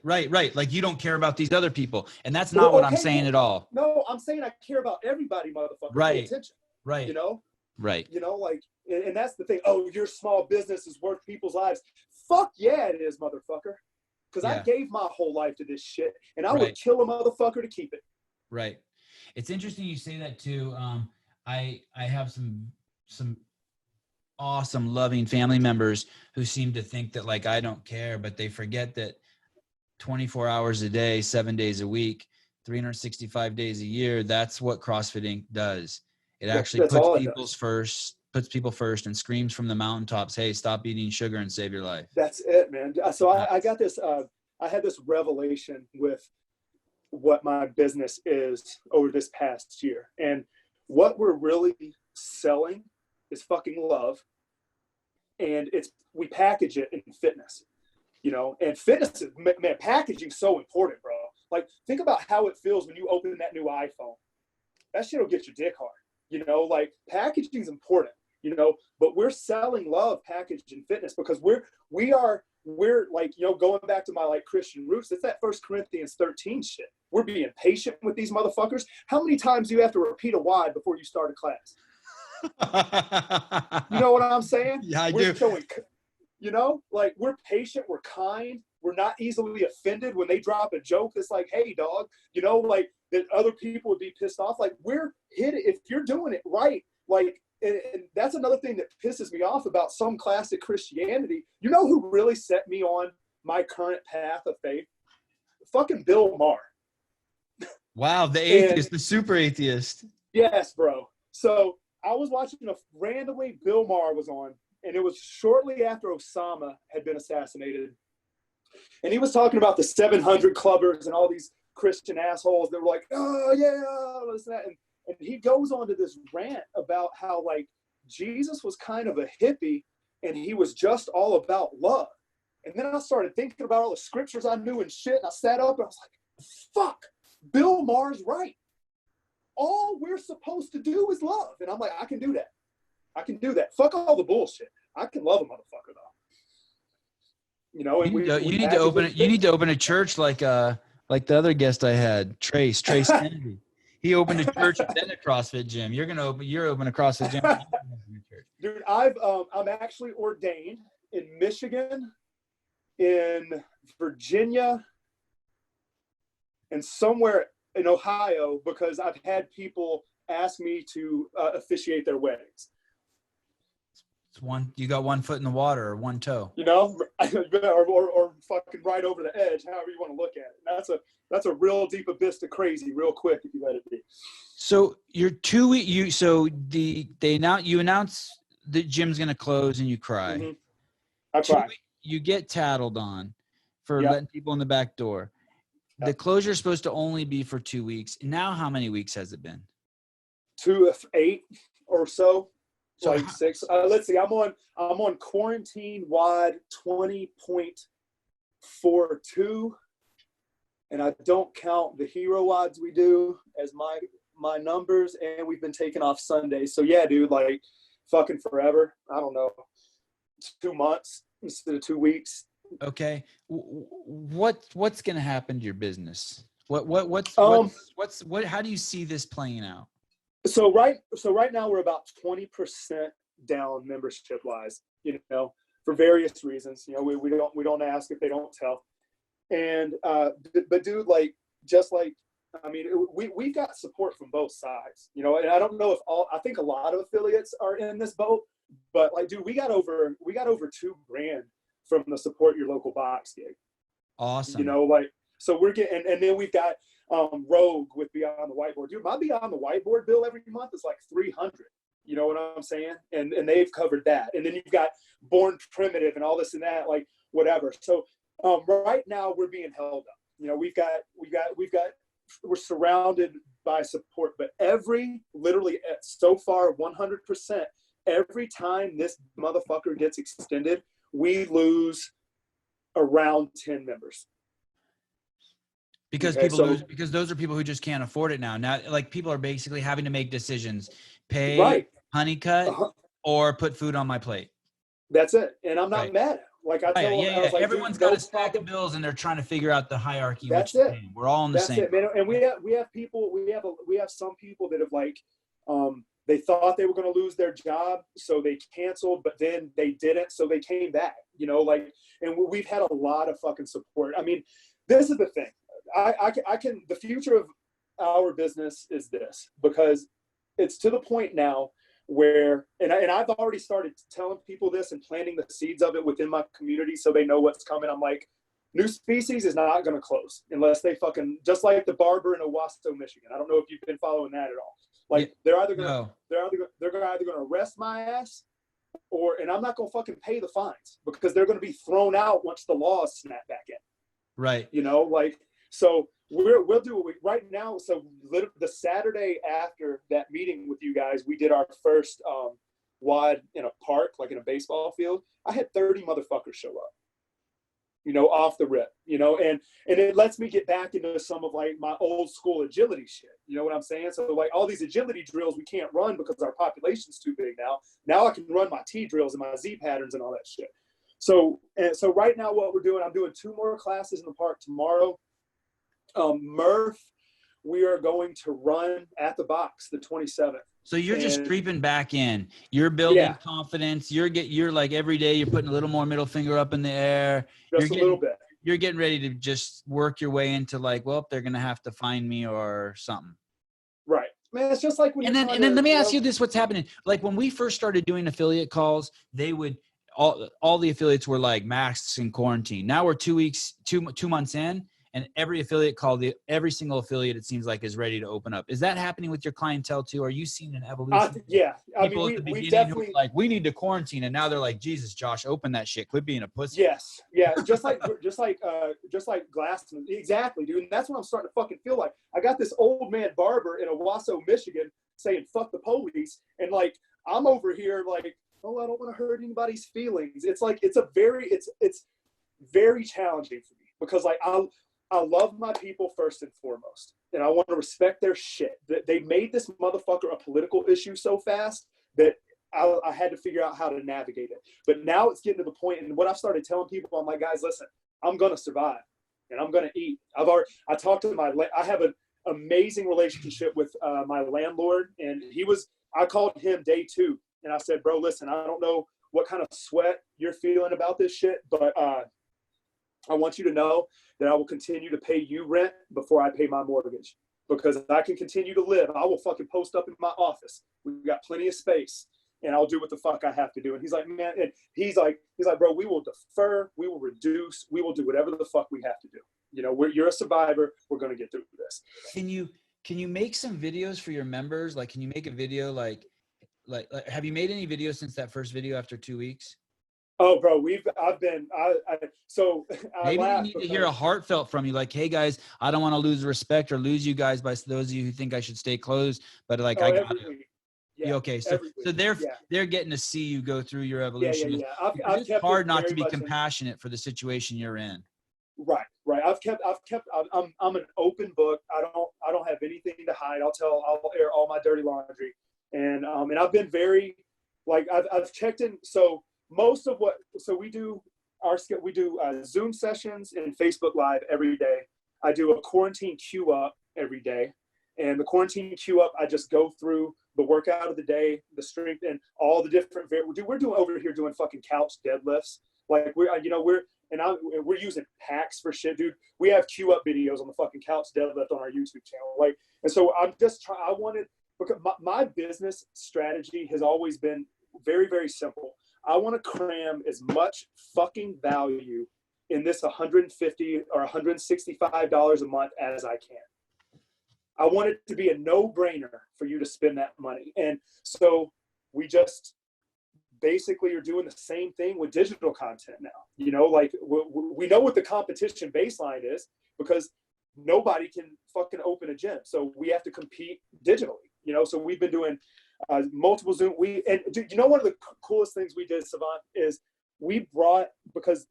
Like, you don't care about these other people. And that's not what I'm saying at all. No, I'm saying I care about everybody, motherfucker. Right. Pay attention. Right. Right. Like, and that's the thing. Oh, your small business is worth people's lives. Fuck yeah, it is, motherfucker. Because I gave my whole life to this shit, and I would kill a motherfucker to keep it. Right. It's interesting you say that too. I have some awesome, loving family members who seem to think that, like, I don't care, but they forget that 24 hours a day, 7 days a week, 365 days a year, that's what CrossFit Inc. does. It actually puts people first and screams from the mountaintops, hey, stop eating sugar and save your life. That's it, man. So I got this, I had this revelation with what my business is over this past year. And what we're really selling is fucking love. And we package it in fitness. And fitness is, man, packaging's so important, bro. Like, think about how it feels when you open that new iPhone. That shit'll get your dick hard. Like, packaging's important, but we're selling love packaged in fitness, because we're like, going back to my like Christian roots, it's that 1 Corinthians 13 shit. We're being patient with these motherfuckers. How many times do you have to repeat a why before you start a class? You know what I'm saying? Yeah, I do. Like, we're patient, we're kind, we're not easily offended when they drop a joke that's like, hey, dog, like, that other people would be pissed off. Like, we're hit if you're doing it right. Like, and that's another thing that pisses me off about some classic Christianity. You know who really set me on my current path of faith? Fucking Bill Maher. Wow, the atheist, the super atheist. Yes, bro. So I was watching randomly, Bill Maher was on, and it was shortly after Osama had been assassinated. And he was talking about the 700 clubbers and all these Christian assholes that were like, oh, yeah, this and that. And he goes on to this rant about how, like, Jesus was kind of a hippie and he was just all about love. And then I started thinking about all the scriptures I knew and shit. And I sat up and I was like, fuck, Bill Maher's right. All we're supposed to do is love. And I'm like, I can do that. I can do that. Fuck all the bullshit. I can love a motherfucker, though. And you need to open a church like the other guest I had, Trace Kennedy. He opened a church and then a CrossFit gym. You're open a CrossFit gym. Dude, I'm actually ordained in Michigan, in Virginia, and somewhere in Ohio, because I've had people ask me to officiate their weddings. You got one foot in the water or one toe. or fucking right over the edge, however you want to look at it. That's a real deep abyss to crazy, real quick, if you let it be. So you're 2 weeks. You announce the gym's gonna close and you cry. Mm-hmm. I cry. You get tattled on for letting people in the back door. Yep. The closure is supposed to only be for 2 weeks. Now, how many weeks has it been? 8 or so. So like 6. Let's see. I'm on quarantine WOD 20.42, and I don't count the hero WODs we do as my numbers, and we've been taking off Sundays. So yeah, dude, like fucking forever. I don't know, 2 months instead of 2 weeks. Okay. What's going to happen to your business? How do you see this playing out? So right now we're about 20% down membership wise, for various reasons. We don't ask if they don't tell. And, but dude, we've got support from both sides, and I don't know if I think a lot of affiliates are in this boat, but like, dude, we got over $2,000 from the support your local box gig. Awesome. So we're getting, and then we've got Rogue with Beyond the Whiteboard. Dude, my Beyond the Whiteboard bill every month is like $300. You know what I'm saying? And they've covered that. And then you've got Born Primitive and all this and that, like whatever. So right now we're being held up. We're surrounded by support, but literally so far 100%, every time this motherfucker gets extended, we lose around 10 members. Because people lose, because those are people who just can't afford it now. Now, like, people are basically having to make decisions: pay HUNNICUTT or put food on my plate. That's it. And I'm not mad at it. Like I told them, I was like, everyone's got a stack of bills and they're trying to figure out the hierarchy. That's it. We're all in the same. That's it, man. And we have some people that have they thought they were going to lose their job, so they canceled, but then they didn't, so they came back. And we've had a lot of fucking support. I mean, this is the thing. The future of our business is this, because it's to the point now where, and I've already started telling people this and planting the seeds of it within my community so they know what's coming. I'm like, New Species is not going to close unless they fucking, just like the barber in Owasso, Michigan. I don't know if you've been following that at all. Like, they're either going to arrest my ass, and I'm not going to fucking pay the fines, because they're going to be thrown out once the laws snap back in. Right. So we'll do it right now. So the Saturday after that meeting with you guys, we did our first WOD in a park, like in a baseball field. I had 30 motherfuckers show up, off the rip, and it lets me get back into some of like my old school agility shit. You know what I'm saying? So like all these agility drills we can't run because our population's too big now. Now I can run my T drills and my Z patterns and all that shit. So right now what we're doing, I'm doing 2 more classes in the park tomorrow. Murph, we are going to run at the box the 27th. So you're just creeping back in. You're building confidence. You're like, every day you're putting a little more middle finger up in the air. Just a little bit. You're getting ready to just work your way into like, well, they're gonna have to find me or something. Right, man. It's just like when. And then let me ask you this: what's happening? Like when we first started doing affiliate calls, they would all the affiliates were like masks and quarantine. Now we're 2 months in. And every affiliate every single affiliate, it seems like, is ready to open up. Is that happening with your clientele too? Are you seeing an evolution? Yeah. People at the beginning definitely, who were like, we need to quarantine, and now they're like, Jesus, Josh, open that shit. Quit being a pussy. Yes. Yeah. Just like Glassman. Exactly, dude. And that's what I'm starting to fucking feel like. I got this old man barber in Owasso, Michigan, saying "fuck the police," and like I'm over here like, oh, I don't want to hurt anybody's feelings. It's like it's very challenging for me, because like I love my people first and foremost, and I want to respect their shit. They made this motherfucker a political issue so fast that I had to figure out how to navigate it. But now it's getting to the point, and what I've started telling people, I'm like, guys, listen, I'm going to survive, and I'm going to eat. I talked to I have an amazing relationship with my landlord, and I called him day 2, and I said, bro, listen, I don't know what kind of sweat you're feeling about this shit, but I want you to know that I will continue to pay you rent before I pay my mortgage, because I can continue to live. I will fucking post up in my office. We've got plenty of space, and I'll do what the fuck I have to do. And he's like, man, and he's like, bro, we will defer, we will reduce, we will do whatever the fuck we have to do. You're a survivor. We're going to get through this. Can you make some videos for your members? Like, can you make a video like have you made any videos since that first video after 2 weeks? Oh, bro, maybe we need to hear a heartfelt from you, like, hey guys, I don't want to lose respect or lose you guys by those of you who think I should stay closed, but like, I got it. Yeah. Okay. So Every week. they're getting to see you go through your evolution. Yeah. It's hard not to be compassionate for the situation you're in. Right. I'm an open book. I don't have anything to hide. I'll air all my dirty laundry. And I've been very, like, I've checked in. So we do Zoom sessions and Facebook Live every day. I do a quarantine queue up every day. And the quarantine queue up, I just go through the workout of the day, the strength, and all the different, we're doing over here doing fucking couch deadlifts. Like we're using packs for shit, dude. We have queue up videos on the fucking couch deadlift on our YouTube channel. Like, and so because my business strategy has always been very, very simple. I want to cram as much fucking value in this $150 or $165 a month as I can. I want it to be a no-brainer for you to spend that money. And so we just basically are doing the same thing with digital content now. Like we know what the competition baseline is because nobody can fucking open a gym. So we have to compete digitally, so we've been doing multiple Zoom. One of the coolest things we did, Sevan, is we brought, because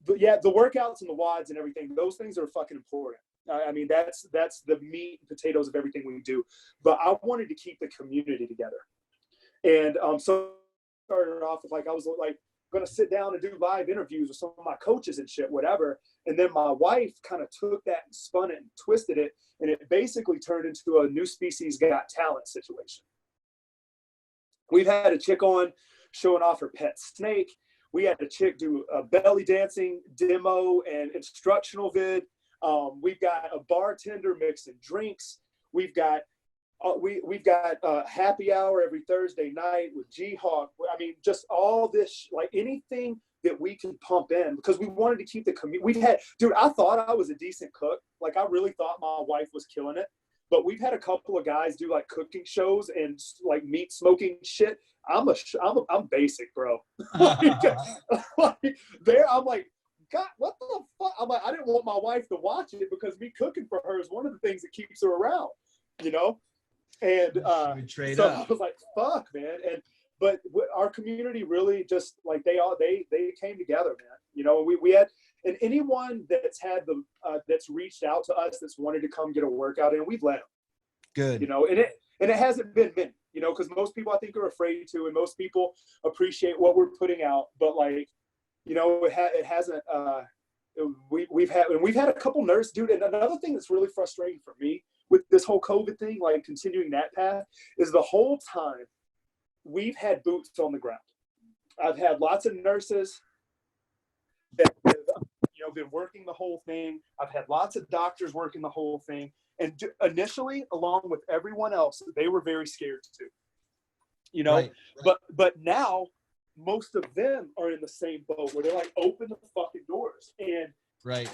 the workouts and the WODs and everything, those things are fucking important. I mean, that's the meat and potatoes of everything we do. But I wanted to keep the community together. And so started off with I was going to sit down and do live interviews with some of my coaches and shit, whatever. And then my wife kind of took that and spun it and twisted it. And it basically turned into a New Species Got Talent situation. We've had a chick on showing off her pet snake. We had a chick do a belly dancing demo and instructional vid. We've got a bartender mixing drinks. We've got happy hour every Thursday night with G-Hawk. I mean, just all this, like anything that we can pump in, because we wanted to keep the community. I thought I was a decent cook. Like, I really thought my wife was killing it. But we've had a couple of guys do like cooking shows and like meat smoking shit. I'm basic, bro. I'm like, God, what the fuck? I'm like, I didn't want my wife to watch it because me cooking for her is one of the things that keeps her around, And so I was like, fuck, man. But our community really just like they came together, man. We had, and anyone that's had that's reached out to us that's wanted to come get a workout in, we've let them. Good. And it hasn't been many, because most people I think are afraid to, and most people appreciate what we're putting out, but like, it hasn't. We've had a couple nurses, dude. And another thing that's really frustrating for me with this whole COVID thing, like continuing that path, is the whole time we've had boots on the ground. I've had lots of nurses that have, been working the whole thing. I've had lots of doctors working the whole thing. And initially, along with everyone else, they were very scared too. Right. But now most of them are in the same boat where they're like, open the fucking doors. And right.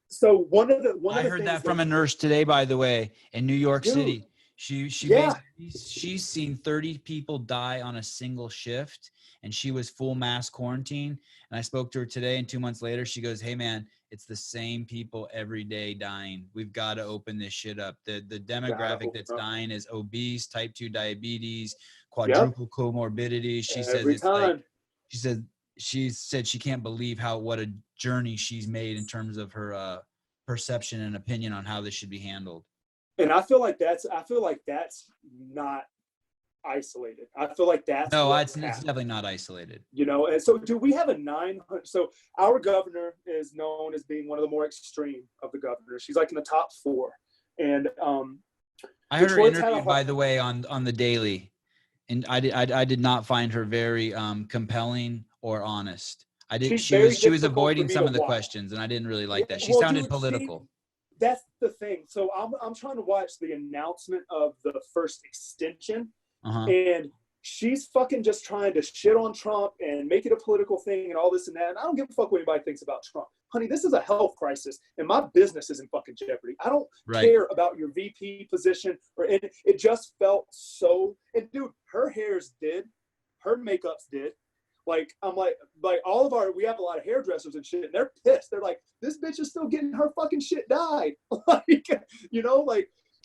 So I heard that from a nurse today, by the way, in New York City. She's seen 30 people die on a single shift, and she was full mass quarantine. And I spoke to her today, and 2 months later, she goes, "Hey man, it's the same people every day dying. We've got to open this shit up. The demographic that's dying is obese, type 2 diabetes, quadruple comorbidities." She says it's like, she said she can't believe what a journey she's made in terms of her perception and opinion on how this should be handled. And I feel like that's not isolated. I feel like that's it's definitely not isolated. And so we have a 900. So our governor is known as being one of the more extreme of the governors. She's like in the top 4. And I heard her interview, by the way, on the Daily, and I did not find her very compelling or honest. She was avoiding some of the questions, and I didn't really like that. She sounded political. That's the thing. So I'm trying to watch the announcement of the first extension, and she's fucking just trying to shit on Trump and make it a political thing and all this and that. And I don't give a fuck what anybody thinks about Trump. Honey, this is a health crisis, and my business is in fucking jeopardy. I don't care about your VP position, and it just felt so. And dude, her hairs did, her makeups did. Like, I'm like all of we have a lot of hairdressers and shit, and they're pissed. They're like, this bitch is still getting her fucking shit dyed.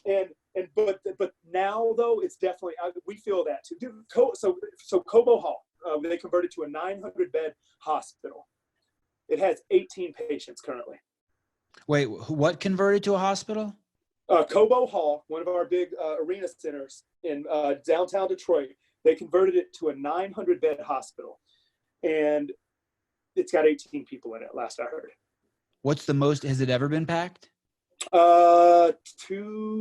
And but now though, it's definitely, we feel that too. Dude, so Cobo Hall, they converted to a 900-bed hospital. It has 18 patients currently. Wait, what converted to a hospital? Cobo Hall, one of our big arena centers in downtown Detroit, they converted it to a 900-bed hospital, and it's got 18 people in it. Last I heard. What's the most? Has it ever been packed? 200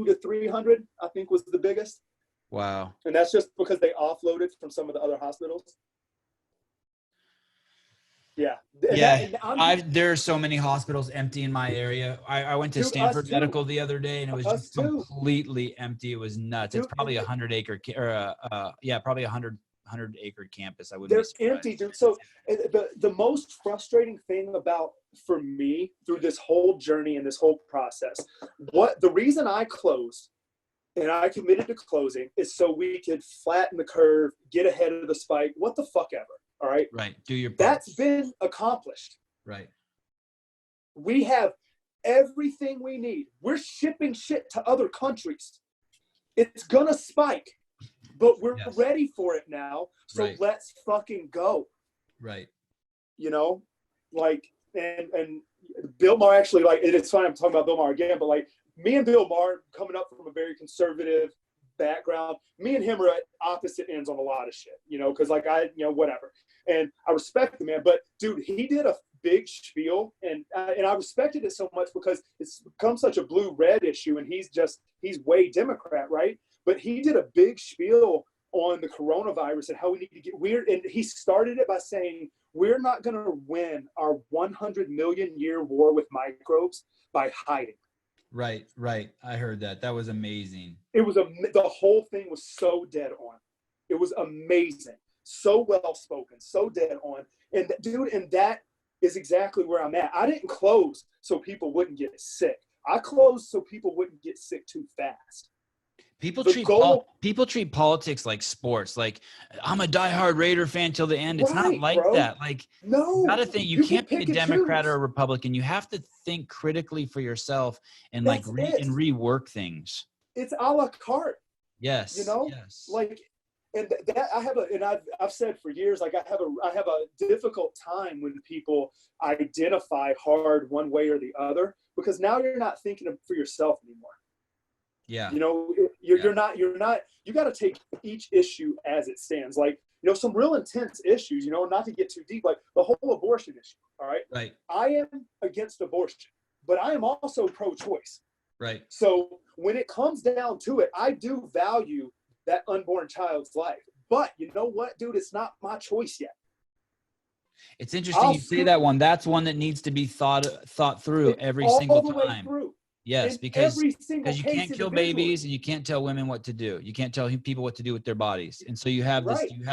to 300, I think, was the biggest. Wow. And that's just because they offloaded from some of the other hospitals. Yeah. There are so many hospitals empty in my area. I went to Stanford Medical the other day, and it was just completely empty. It was nuts. It's probably a 100-acre probably 100-acre campus. I wouldn't be surprised. They're empty, dude. So the most frustrating thing for me through this whole journey and this whole process, the reason I closed and I committed to closing is so we could flatten the curve, get ahead of the spike, what the fuck ever. All right. Right. Do your part. That's been accomplished. Right. We have everything we need. We're shipping shit to other countries. It's gonna spike, but we're ready for it now. So let's fucking go. Right. You know, like, and Bill Maher actually, like, it's funny I'm talking about Bill Maher again, but like me and Bill Maher coming up from a very conservative background, me and him are at opposite ends on a lot of shit, you know, because like whatever. And I respect the man, but dude, he did a big spiel, and I respected it so much because it's become such a blue-red issue, and he's way Democrat, right? But he did a big spiel on the coronavirus and how we need to get weird. And he started it by saying, we're not going to win our 100 million year war with microbes by hiding. Right. I heard that. That was amazing. It was the whole thing was so dead on. It was amazing. So well spoken, so dead on. And dude, and that is exactly where I'm at. I didn't close so people wouldn't get sick. I closed so people wouldn't get sick too fast. People treat politics like sports. Like, I'm a diehard Raider fan till the end. It's not like that. Like, no, you gotta think. You can't be a Democrat or a Republican. You have to think critically for yourself and rework things. It's a la carte. Yes. You know, yes. like, and that I've said for years, like I have a difficult time when people identify hard one way or the other, because now you're not thinking for yourself anymore. Yeah. You know, you're not, you got to take each issue as it stands. Like, you know, some real intense issues, you know, not to get too deep, like the whole abortion issue. All right. Right. I am against abortion, but I am also pro-choice. Right. So when it comes down to it, I do value that unborn child's life. But you know what, dude? It's not my choice yet. It's interesting you say that one. That's one that needs to be thought through every single time. Yes, because you can't kill babies and you can't tell women what to do. You can't tell people what to do with their bodies. And so you have this, you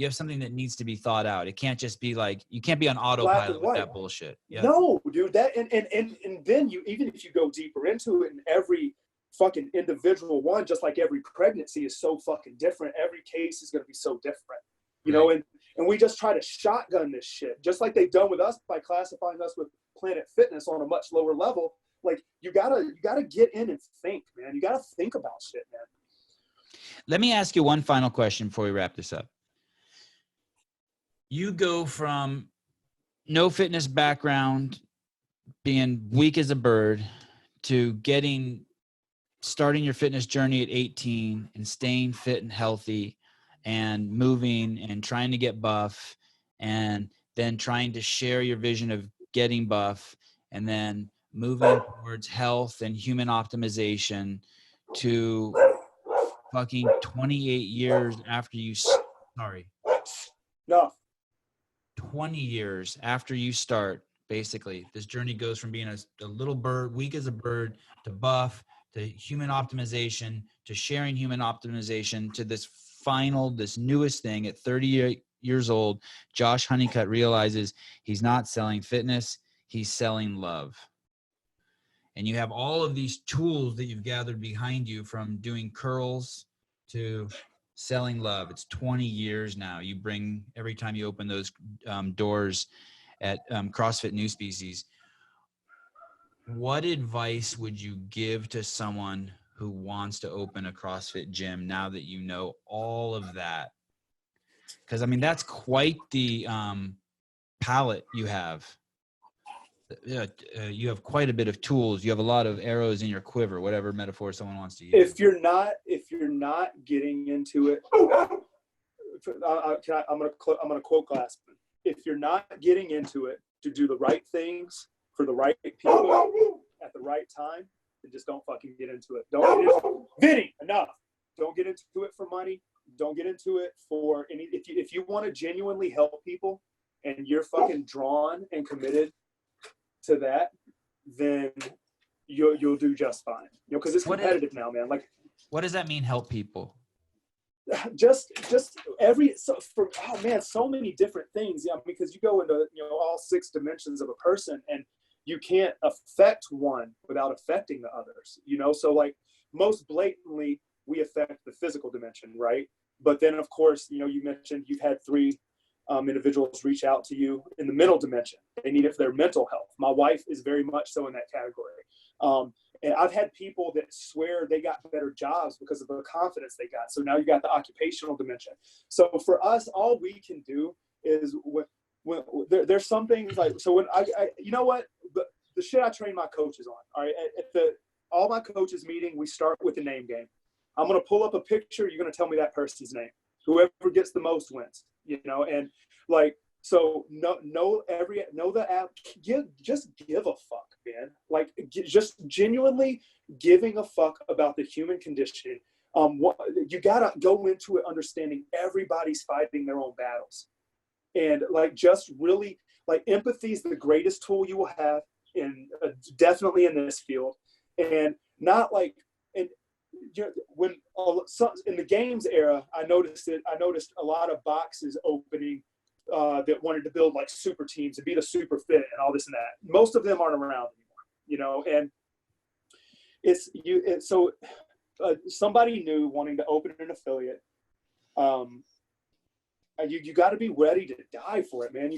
have something that needs to be thought out. It can't just be like, you can't be on autopilot with that bullshit. Yeah. No, dude, that, and then even if you go deeper into it, and every fucking individual one, just like every pregnancy is so fucking different. Every case is going to be so different, you know, and we just try to shotgun this shit, just like they've done with us by classifying us with Planet Fitness on a much lower level. Like, you gotta get in and think, man. You gotta think about shit, man. Let me ask you one final question before we wrap this up. You go from no fitness background, being weak as a bird, to starting your fitness journey at 18 and staying fit and healthy and moving and trying to get buff, and then trying to share your vision of getting buff, and then moving towards health and human optimization to fucking 28 years after 20 years after you start. Basically, this journey goes from being a little bird, weak as a bird, to buff, to human optimization, to sharing human optimization, to this newest thing at 38 years old. Josh Honeycutt realizes he's not selling fitness, he's selling love. And you have all of these tools that you've gathered behind you, from doing curls to selling love. It's 20 years now. You bring, every time you open those doors at CrossFit New Species. what advice would you give to someone who wants to open a CrossFit gym now that you know all of that? Because I mean, that's quite the palette you have. You have quite a bit of tools. You have a lot of arrows in your quiver, whatever metaphor someone wants to use. If you're not getting into it, I'm gonna quote Glassman. If you're not getting into it to do the right things for the right people at the right time, then just don't fucking get into it. Don't get into it. Vinny, enough. Don't get into it for money. Don't get into it for any. If you want to genuinely help people and you're fucking drawn and committed to that, then you'll do just fine. Because it's competitive now, man. Like, what does that mean? Help people? Just so many different things. Yeah, because you go into all 6 dimensions of a person, and you can't affect one without affecting the others. So like most blatantly, we affect the physical dimension, right? But then of course, you mentioned you've had 3 individuals reach out to you in the middle dimension. They need it for their mental health. My wife is very much so in that category. And I've had people that swear they got better jobs because of the confidence they got. So now you got the occupational dimension. So for us, all we can do is when there's some things like, so when I you know what, the shit I train my coaches on. All right, at all my coaches meeting, we start with the name game. I'm gonna pull up a picture. You're gonna tell me that person's name. Whoever gets the most wins. And like. So know the app. Just give a fuck, man. Like just genuinely giving a fuck about the human condition. You gotta go into it understanding everybody's fighting their own battles, and like just really like empathy is the greatest tool you will have in definitely in this field, and not like and. When in the games era, I noticed a lot of boxes opening. That wanted to build like super teams and be the super fit and all this and that. Most of them aren't around anymore, and so somebody new wanting to open an affiliate, you got to be ready to die for it, man.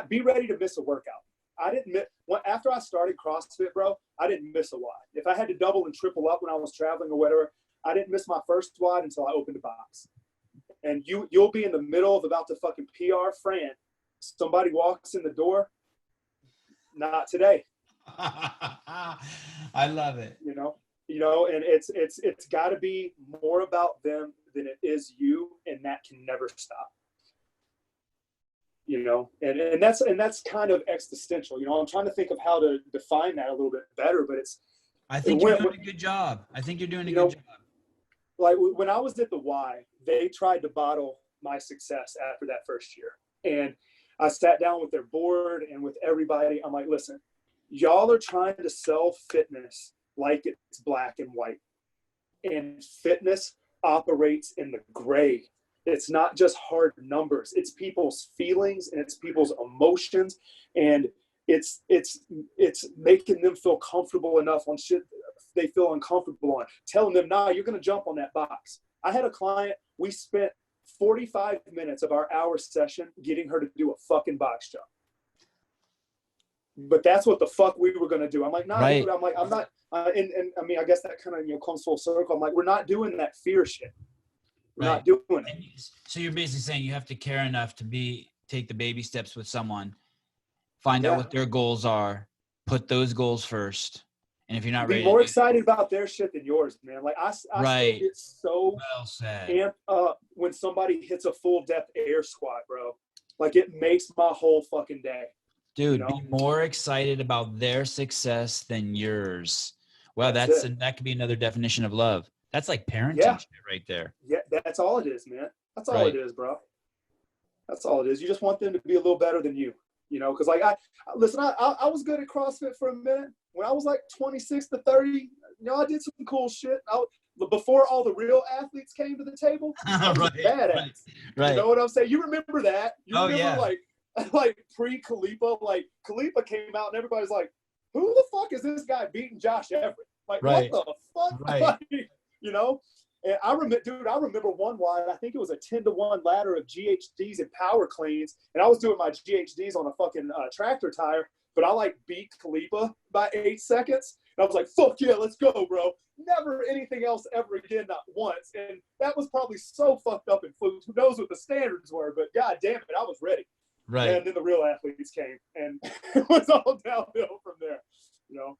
Be ready to miss a workout. I didn't miss after I started CrossFit, bro. I didn't miss a WOD. If I had to double and triple up when I was traveling or whatever, I didn't miss my first WOD until I opened a box. And you'll be in the middle of about to fucking PR Fran. Somebody walks in the door. Not today. I love it. And it's got to be more about them than it is you, and that can never stop. And that's kind of existential. I'm trying to think of how to define that a little bit better, but I think you're doing a good job. I think you're doing a good job. Like when I was at the Y, they tried to bottle my success after that first year. And I sat down with their board and with everybody. I'm like, listen, y'all are trying to sell fitness like it's black and white. And fitness operates in the gray. It's not just hard numbers. It's people's feelings and it's people's emotions. And it's making them feel comfortable enough on shit they feel uncomfortable on, telling them, nah, you're going to jump on that box. I had a client, we spent 45 minutes of our hour session getting her to do a fucking box jump. But that's what the fuck we were going to do. I'm like, nah, right. Dude, I'm like, I'm not, and I mean, I guess that kind of, comes full circle. I'm like, we're not doing that fear shit. We're not doing it. So you're basically saying you have to care enough to take the baby steps with someone, find out what their goals are, put those goals first. And if you're not ready, be more excited about their shit than yours, man. Like I right. get so well said. Amped up when somebody hits a full depth air squat, bro. Like it makes my whole fucking day. Dude, be more excited about their success than yours. Well, that could be another definition of love. That's like parenting shit right there. Yeah, that's all it is, man. That's all it is, bro. That's all it is. You just want them to be a little better than you, because like I was good at CrossFit for a minute. When I was like 26 to 30, I did some cool shit. Before all the real athletes came to the table, I was badass. Right. You know what I'm saying? You remember that? You remember yeah. like pre-Khalipa, like Khalipa came out and everybody's like, who the fuck is this guy beating Josh Everett? Like, what the fuck? Right. Like, And I remember one WOD, I think it was a 10-to-1 ladder of GHDs and power cleans. And I was doing my GHDs on a fucking tractor tire. but I like beat Khalifa by 8 seconds. And I was like, fuck yeah, let's go, bro. Never anything else ever again, not once. And that was probably so fucked up and who knows what the standards were, but god damn it, I was ready. Right. And then the real athletes came, and it was all downhill from there, you know.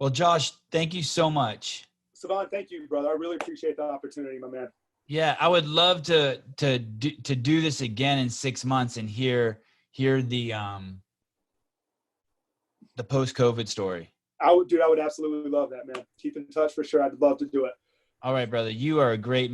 Well, Josh, thank you so much. Sevan, thank you, brother. I really appreciate the opportunity, my man. Yeah, I would love to do this again in 6 months and hear the post-COVID story. I would absolutely love that, man. Keep in touch for sure. I'd love to do it. All right, brother. You are a great